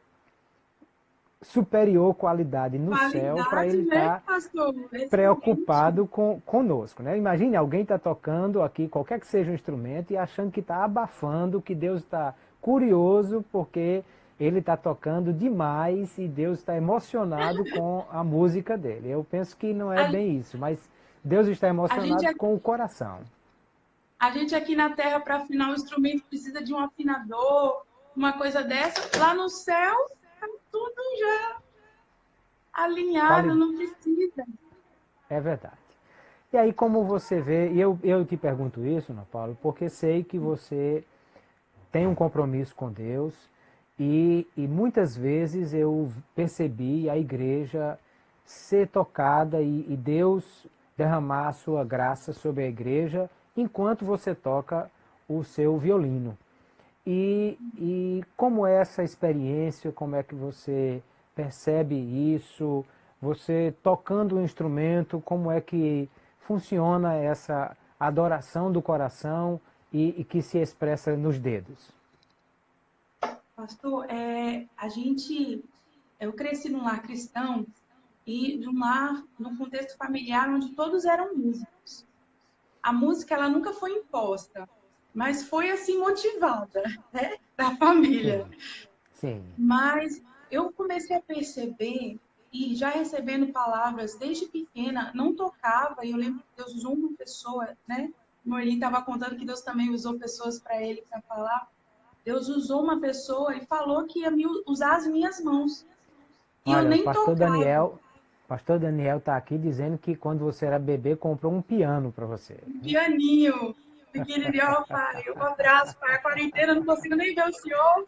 superior qualidade no céu para Qualidade, ele né, estar pastor? Excelente. preocupado conosco, né? Imagine alguém está tocando aqui, qualquer que seja o instrumento, e achando que está abafando, que Deus está curioso porque ele está tocando demais e Deus está emocionado com a música dele. Eu penso que não é A, bem isso, mas Deus está a gente, emocionado com o coração. a gente aqui na Terra, para afinar o instrumento, precisa de um afinador, uma coisa dessa. Lá no céu, tá tudo já alinhado, Quali- não precisa. É verdade. E aí, como você vê, e eu te pergunto isso, Ana Paula, porque sei que você tem um compromisso com Deus, e muitas vezes eu percebi a igreja ser tocada e Deus derramar a sua graça sobre a igreja enquanto você toca o seu violino. E como é essa experiência, como é que você percebe isso? Você tocando o instrumento, como é que funciona essa adoração do coração e que se expressa nos dedos? Pastor, eu cresci num lar cristão e num contexto familiar onde todos eram músicos. A música, ela nunca foi imposta, mas foi assim motivada, né, da família. Sim, sim. Mas eu comecei a perceber e já recebendo palavras desde pequena, não tocava, e eu lembro que Deus usou uma pessoa, né? O Morlin estava contando que Deus também usou pessoas para ele para falar. Deus usou uma pessoa e falou que ia usar as minhas mãos. E eu Olha, nem tocava. Pastor Daniel está aqui dizendo que quando você era bebê comprou um piano para você. Um pianinho. Pequenininho, ó, pai. Um abraço, pai. A quarentena, eu não consigo nem ver o senhor.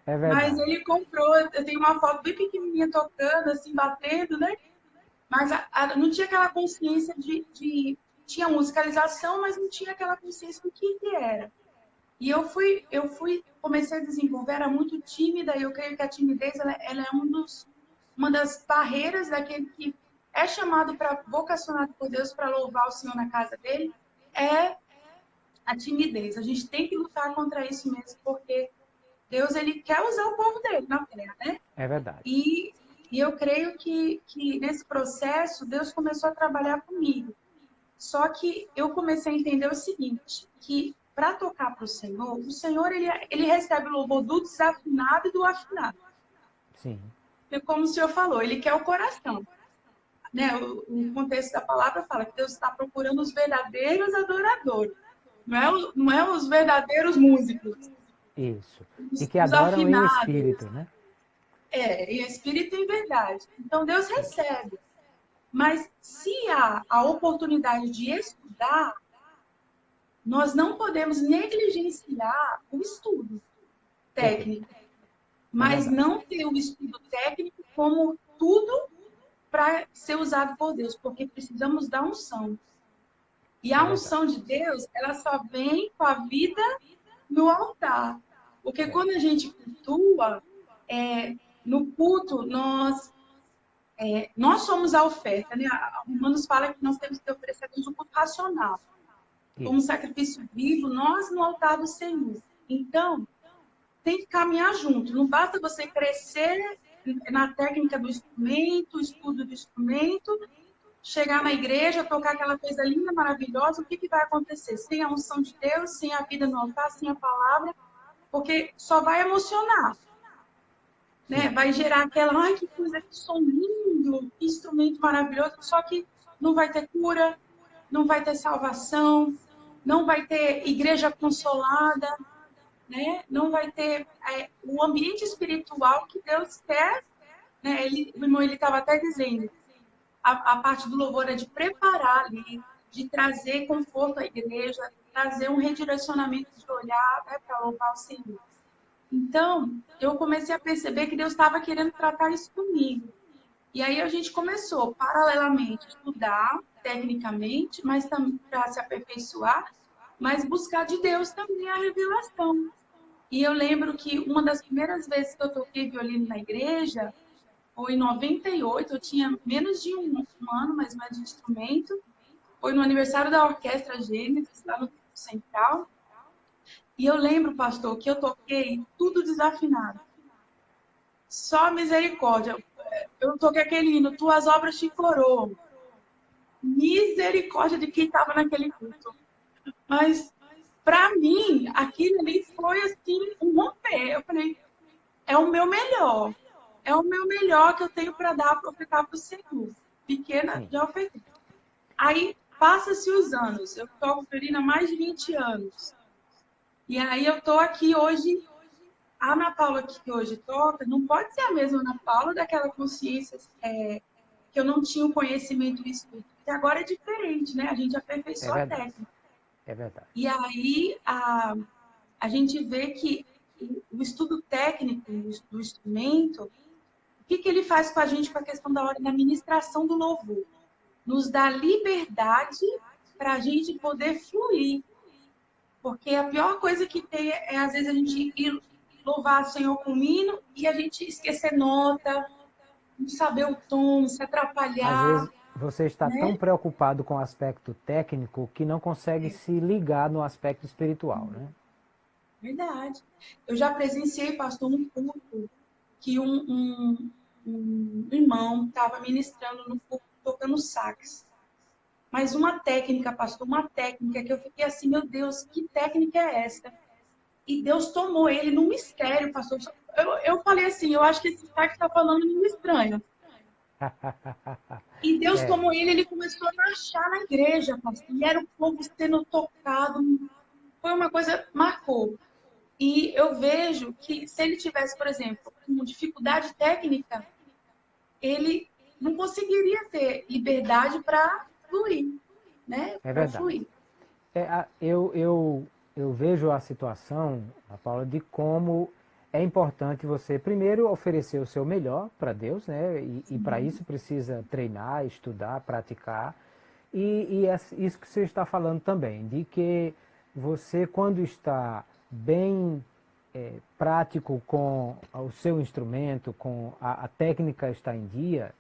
É Mas verdade, ele comprou. Eu tenho uma foto bem pequenininha tocando, assim, batendo, né? Mas não tinha aquela consciência tinha musicalização, mas não tinha aquela consciência do que era. E comecei a desenvolver, era muito tímida, e eu creio que a timidez, ela é uma das barreiras daquele que é chamado para, vocacionado por Deus para louvar o Senhor na casa dele, é a timidez. A gente tem que lutar contra isso mesmo, porque Deus, ele quer usar o povo dele na terra, né? é verdade. E eu creio que nesse processo, Deus começou a trabalhar comigo. Só que eu comecei a entender o seguinte, que para tocar para o Senhor ele recebe o louvor do desafinado e do afinado. Sim, E como o Senhor falou, ele quer o coração. Né? O contexto da palavra fala que Deus está procurando os verdadeiros adoradores. Não é os verdadeiros músicos, isso. E que os adoram em afinados. espírito, né? Em espírito e em verdade. Então Deus recebe. Mas se há a oportunidade de estudar, nós não podemos negligenciar o estudo Perfeito. técnico, É mas verdade. não ter o estudo técnico como tudo para ser usado por Deus, porque precisamos da unção. E É a verdade. unção de Deus, ela só vem com a vida no altar. Porque É. quando a gente cultua, no culto, nós nós somos a oferta, né? Romanos fala que nós temos que oferecer a Deus um culto racional, como sacrifício vivo, nós no altar do Senhor. Então, tem que caminhar junto. Não basta você crescer na técnica do instrumento, estudo do instrumento, chegar na igreja, tocar aquela coisa linda, maravilhosa. O que vai acontecer? Sem a unção de Deus, sem a vida no altar, sem a palavra, porque só vai emocionar. Né? Vai gerar aquela, ai, que coisa, que som lindo, que instrumento maravilhoso, só que não vai ter cura, não vai ter salvação, não vai ter igreja consolada, né? Não vai ter o ambiente espiritual que Deus quer. Né? O irmão estava até dizendo, a parte do louvor é de preparar ali, de trazer conforto à igreja, trazer um redirecionamento de olhar, né, para louvar o Senhor. Então, eu comecei a perceber que Deus estava querendo tratar isso comigo. E aí a gente começou, paralelamente, a estudar tecnicamente, mas também para se aperfeiçoar, mas buscar de Deus também a revelação. E eu lembro que uma das primeiras vezes que eu toquei violino na igreja foi em 98, eu tinha menos de um ano, mais ou menos, de instrumento. Foi no aniversário da Orquestra Gênesis, lá no Central. E eu lembro, pastor, que eu toquei tudo desafinado. Só misericórdia. Eu toquei aquele hino, tuas obras te coroam. Misericórdia de quem estava naquele culto. Mas, para mim, aquilo ali foi, assim, um romper. Eu falei, é o meu melhor. É o meu melhor que eu tenho para dar, para ofertar para o Senhor. Pequena, já ofertei. Aí, passa-se os anos. Eu toco violino há mais de 20 anos. E aí eu estou aqui hoje, a Ana Paula que hoje toca, não pode ser a mesma Ana Paula daquela consciência que eu não tinha o conhecimento e estudo. Porque agora é diferente, né? A gente aperfeiçoa a técnica. É verdade. E aí a gente vê que o estudo técnico do instrumento, o que ele faz com a gente com a questão da hora da ministração do louvor? Nos dá liberdade para a gente poder fluir. Porque a pior coisa que tem às vezes, a gente ir louvar o Senhor com hino e a gente esquecer nota, não saber o tom, se atrapalhar. Às vezes você está tão preocupado com o aspecto técnico que não consegue se ligar no aspecto espiritual, né? Verdade. Eu já presenciei, pastor, um culto que um irmão estava ministrando no culto, tocando sax. Mas uma técnica, pastor, uma técnica que eu fiquei assim, meu Deus, que técnica é essa? E Deus tomou ele num mistério, pastor. Eu falei assim, eu acho que esse sax está falando língua estranha. E Deus tomou ele começou a marchar na igreja, pastor. E era o povo sendo tocado. Foi uma coisa, marcou. E eu vejo que se ele tivesse, por exemplo, com dificuldade técnica, ele não conseguiria ter liberdade para fluir, né? É Para verdade. fluir. Eu vejo a situação, a Paula, de como é importante você, primeiro, oferecer o seu melhor para Deus, né? E para isso precisa treinar, estudar, praticar. E é isso que você está falando também, de que você, quando está bem prático com o seu instrumento, com a técnica está em dia,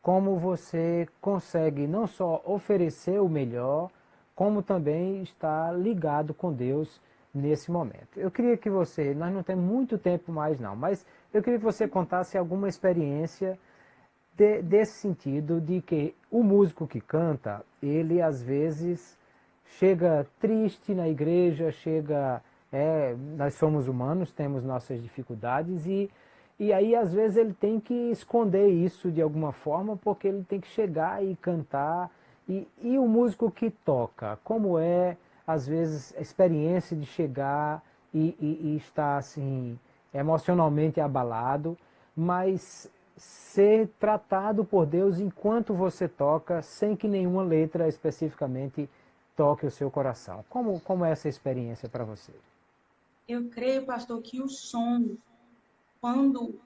como você consegue não só oferecer o melhor, como também estar ligado com Deus nesse momento. Eu queria que você, nós não temos muito tempo mais não, mas eu queria que você contasse alguma experiência desse sentido, de que o músico que canta, ele às vezes chega triste na igreja, nós somos humanos, temos nossas dificuldades e aí às vezes ele tem que esconder isso de alguma forma, porque ele tem que chegar e cantar. E o músico que toca, como é às vezes a experiência de chegar e estar assim emocionalmente abalado, mas ser tratado por Deus enquanto você toca, sem que nenhuma letra especificamente toque o seu coração. Como é essa experiência para você? Eu creio, pastor, que o som, quando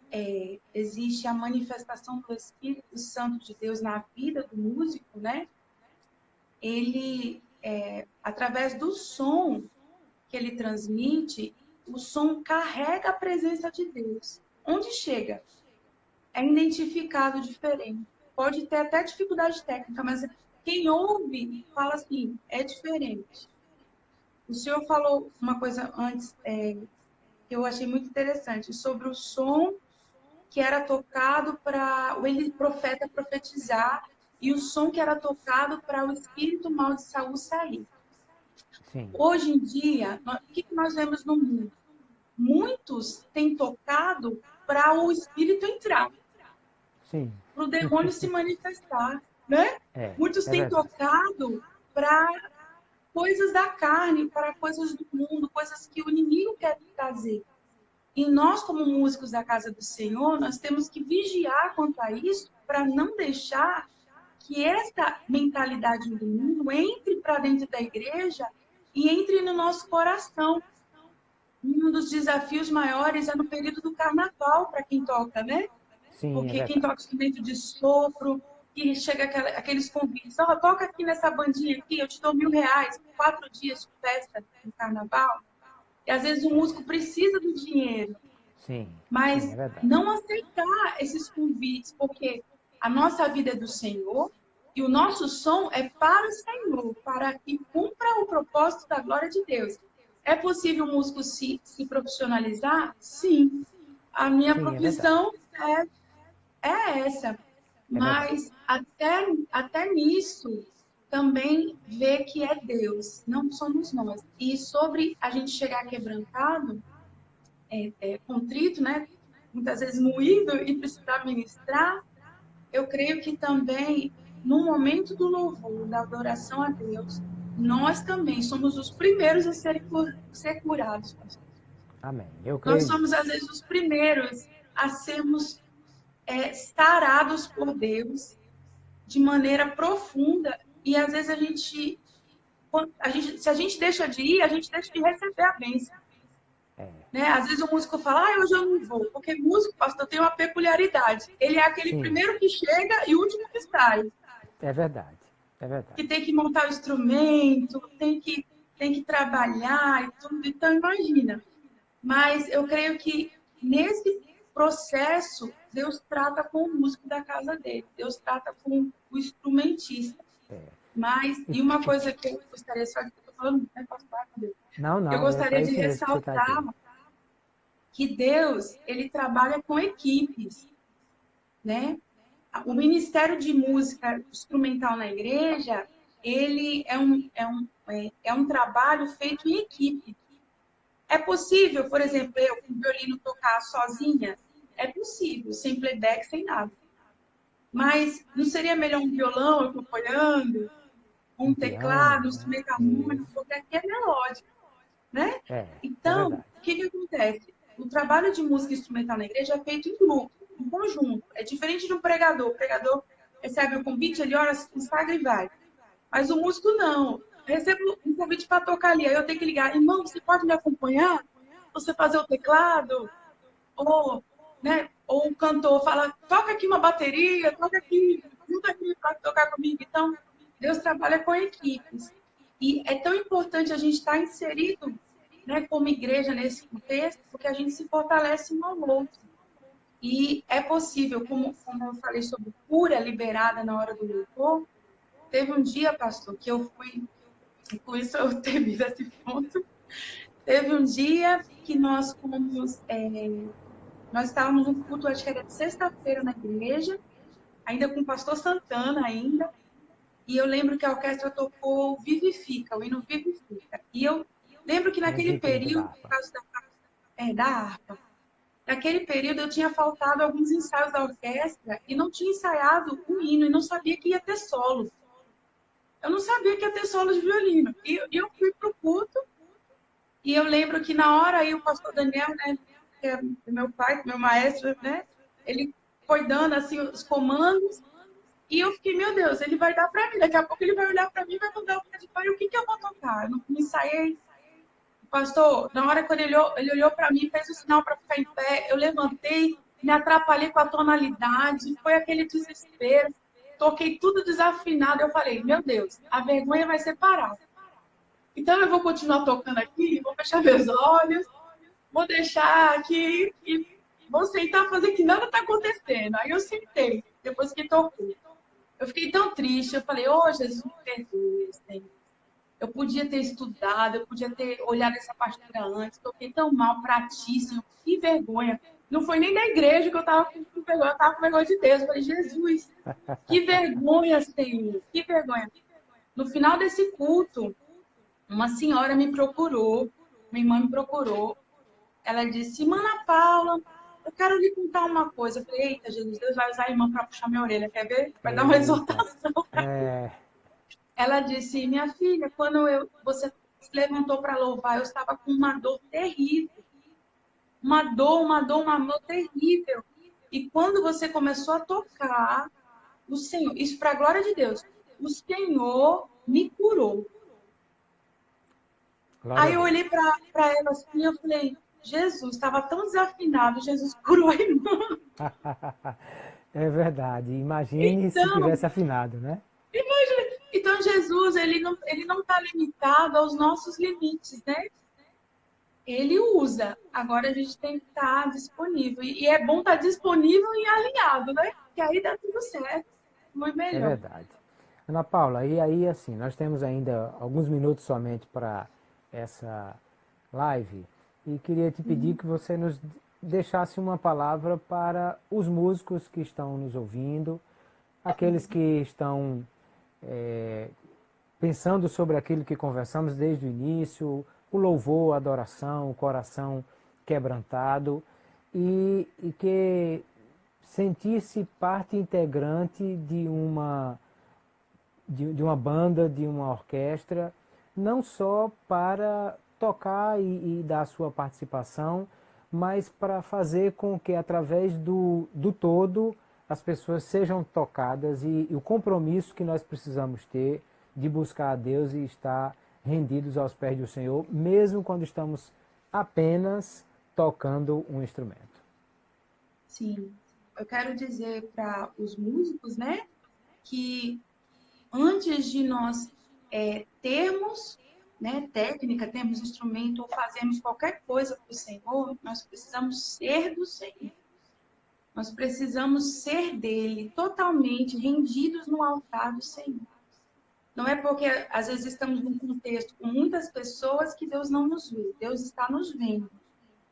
existe a manifestação do Espírito Santo de Deus na vida do músico, né? Ele, através do som que ele transmite, o som carrega a presença de Deus. Onde chega? é identificado diferente. Pode ter até dificuldade técnica, mas quem ouve fala assim, é diferente. O senhor falou uma coisa antes que eu achei muito interessante, sobre o som que era tocado para o profeta profetizar e o som que era tocado para o espírito mal de Saul sair. Sim. Hoje em dia, o que nós vemos no mundo? Muitos têm tocado para o espírito entrar, Sim. para o demônio se manifestar, né? Muitos têm verdade. tocado para coisas da carne, para coisas do mundo, coisas que o inimigo quer trazer. E nós, como músicos da casa do Senhor, nós temos que vigiar quanto a isso para não deixar que essa mentalidade do mundo entre para dentro da igreja e entre no nosso coração. Um dos desafios maiores é no período do carnaval, para quem toca, né? Sim, Porque quem toca instrumento de sopro, que chega aqueles convites, toca aqui nessa bandinha aqui, eu te dou R$ 1.000, 4 dias de festa no carnaval. E às vezes o músico precisa do dinheiro. Sim, Mas sim, é verdade. não aceitar esses convites, porque a nossa vida é do Senhor e o nosso som é para o Senhor, para que cumpra o propósito da glória de Deus. É possível o músico se profissionalizar? Sim. A minha Sim, profissão é essa. Mas até nisso também vê que é Deus, não somos nós. E sobre a gente chegar quebrantado, contrito, né? Muitas vezes moído e precisar ministrar, eu creio que também, no momento do louvor, da adoração a Deus, nós também somos os primeiros a ser curados. Amém. Eu Nós creio somos, às nisso. vezes, os primeiros a sermos sarados por Deus de maneira profunda. E, às vezes, se a gente deixa de ir, a gente deixa de receber a bênção. Né? Às vezes o músico fala, hoje eu não vou, porque músico, pastor, tem uma peculiaridade. Ele é aquele Sim. primeiro que chega e o último que sai. É verdade, é verdade. Que tem que montar o instrumento, tem que trabalhar e tudo. Então, imagina. Mas eu creio que nesse processo, Deus trata com o músico da casa dele. Deus trata com o instrumentista. E uma coisa que eu gostaria só de... Estou falando, né, pastor? Não, Eu é para gostaria de isso mesmo que você está aqui. ressaltar que Deus, ele trabalha com equipes, né? O Ministério de Música Instrumental na igreja, ele é um trabalho feito em equipe. É possível, por exemplo, eu com o violino tocar sozinha? É possível, sem playback, sem nada. Mas não seria melhor um violão eu acompanhando, um teclado, um instrumento harmônico, porque aqui é melódico, né? Então, o que acontece? O trabalho de música instrumental na igreja é feito em grupo, em conjunto. É diferente de um pregador. O pregador recebe o convite, ele ora, consagra e vai. Mas o músico não. Eu recebo um convite para tocar ali, aí eu tenho que ligar. Irmão, você pode me acompanhar? Você fazer o teclado? Ou, né? Ou um cantor fala, toca aqui uma bateria, toca aqui, junta aqui para tocar comigo. Então, Deus trabalha com equipes. E é tão importante a gente estar inserido, né, como igreja nesse contexto, porque a gente se fortalece um ao outro. E é possível, como eu falei sobre cura liberada na hora do louvor, teve um dia, pastor, que eu fui, com isso eu termino esse ponto, teve um dia que nós estávamos no culto, acho que era de sexta-feira na igreja, ainda com o pastor Santana ainda, e eu lembro que a orquestra tocou Vivifica, o hino Vivifica. E eu lembro que naquele período, por causa da harpa, naquele período eu tinha faltado alguns ensaios da orquestra e não tinha ensaiado o hino, e não sabia que ia ter solo. Eu não sabia que ia ter solo de violino. E eu fui para o culto, e eu lembro que na hora aí o pastor Daniel, né, que é meu pai, meu maestro, né, ele foi dando assim, os comandos, e eu fiquei, meu Deus, ele vai dar para mim. Daqui a pouco ele vai olhar para mim e vai mandar o que eu vou tocar? Eu não ensaiei. O pastor, na hora que ele olhou para mim, fez o sinal para ficar em pé. Eu levantei, me atrapalhei com a tonalidade, foi aquele desespero. Toquei tudo desafinado. Eu falei, meu Deus, a vergonha vai ser parar. Então eu vou continuar tocando aqui, vou fechar meus olhos, vou deixar aqui e vou sentar, fazer que nada tá acontecendo. Aí eu sentei, depois que tocou. Eu fiquei tão triste, eu falei, Jesus, me perdoe, Senhor. Eu podia ter estudado, eu podia ter olhado essa partitura antes, toquei tão mal pra ti, Senhor, que vergonha. Não foi nem da igreja que eu tava com vergonha, eu tava com vergonha de Deus. Eu falei, Jesus, que vergonha, Senhor, que vergonha. No final desse culto, uma senhora me procurou, minha irmã me procurou. Ela disse, Mana Paula, eu quero lhe contar uma coisa. Eu falei, eita, Jesus, Deus vai usar a irmã para puxar minha orelha, quer ver? Vai dar uma exortação. Ela disse, minha filha, quando você se levantou para louvar, eu estava com uma dor terrível. Uma dor terrível. E quando você começou a tocar, o Senhor, isso para a glória de Deus, o Senhor me curou. Aí eu olhei para ela assim e eu falei, Jesus, estava tão desafinado, Jesus curou a irmã. É verdade. Imagine se tivesse afinado, né? Imagina. Então Jesus, ele não está limitado aos nossos limites, né? Ele usa. Agora a gente tem que estar disponível. E é bom estar disponível e alinhado, né? Que aí dá tudo certo. Muito melhor. É verdade. Ana Paula, e aí assim, nós temos ainda alguns minutos somente para essa live e queria te pedir que você nos deixasse uma palavra para os músicos que estão nos ouvindo, aqueles que estão pensando sobre aquilo que conversamos desde o início, o louvor, a adoração, o coração quebrantado e que sentisse parte integrante de uma banda, de uma orquestra, não só para tocar e dar sua participação, mas para fazer com que através do todo as pessoas sejam tocadas e o compromisso que nós precisamos ter de buscar a Deus e estar rendidos aos pés do Senhor, mesmo quando estamos apenas tocando um instrumento. Sim, eu quero dizer para os músicos, né, que antes de nós termos, né, técnica, termos instrumento ou fazermos qualquer coisa para o Senhor, nós precisamos ser do Senhor. Nós precisamos ser dele, totalmente rendidos no altar do Senhor. Não é porque, às vezes, estamos num contexto com muitas pessoas que Deus não nos vê. Deus está nos vendo,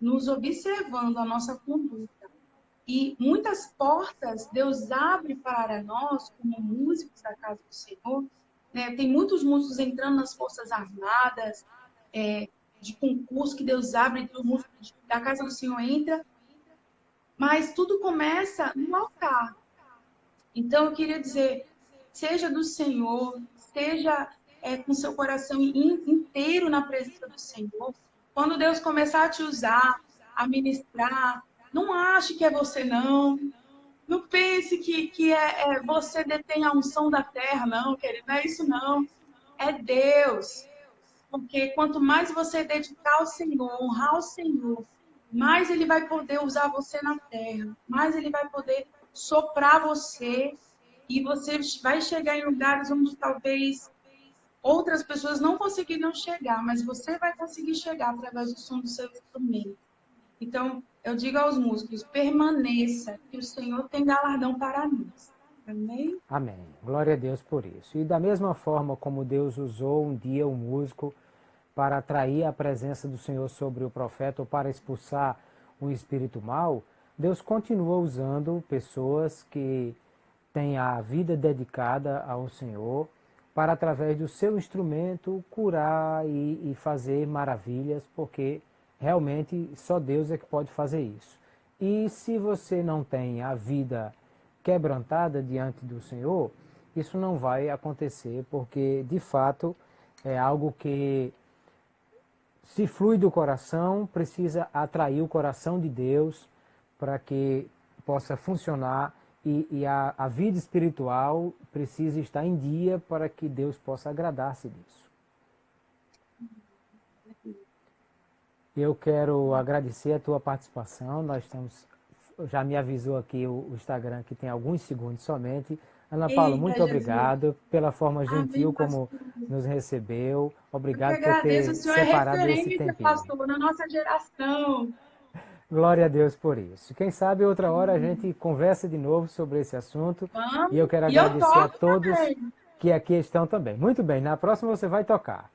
nos observando a nossa conduta. E muitas portas Deus abre para nós, como músicos da casa do Senhor. Né? Tem muitos músicos entrando nas Forças Armadas, de concurso que Deus abre, o músico da casa do Senhor entra. Mas tudo começa no altar. Então, eu queria dizer, seja do Senhor, seja com seu coração inteiro na presença do Senhor. Quando Deus começar a te usar, a ministrar, não ache que é você, não. Não pense que você detém a unção da terra, não, querido. Não é isso, não. É Deus. Porque quanto mais você dedicar ao Senhor, honrar o Senhor, mais Ele vai poder usar você na terra. Mais Ele vai poder soprar você. E você vai chegar em lugares onde talvez outras pessoas não conseguiram chegar, mas você vai conseguir chegar através do som do seu instrumento. Então, eu digo aos músicos, permaneça, que o Senhor tem galardão para nós. Amém? Amém. Glória a Deus por isso. E da mesma forma como Deus usou um dia o músico para atrair a presença do Senhor sobre o profeta ou para expulsar um espírito mau, Deus continua usando pessoas que têm a vida dedicada ao Senhor para, através do seu instrumento, curar e fazer maravilhas, porque realmente só Deus é que pode fazer isso. E se você não tem a vida quebrantada diante do Senhor, isso não vai acontecer, porque de fato é algo que, se flui do coração, precisa atrair o coração de Deus para que possa funcionar e a vida espiritual precisa estar em dia para que Deus possa agradar-se disso. Eu quero agradecer a tua participação. Nós estamos, já me avisou aqui o Instagram que tem alguns segundos somente. Ana Paula, muito obrigado pela forma gentil como nos recebeu. Obrigado por ter separado esse tempinho. Pastor, na nossa geração. Glória a Deus por isso. Quem sabe outra hora a gente conversa de novo sobre esse assunto. Vamos. E eu quero E eu agradecer a toco todos também. que aqui estão também. Muito bem, na próxima você vai tocar.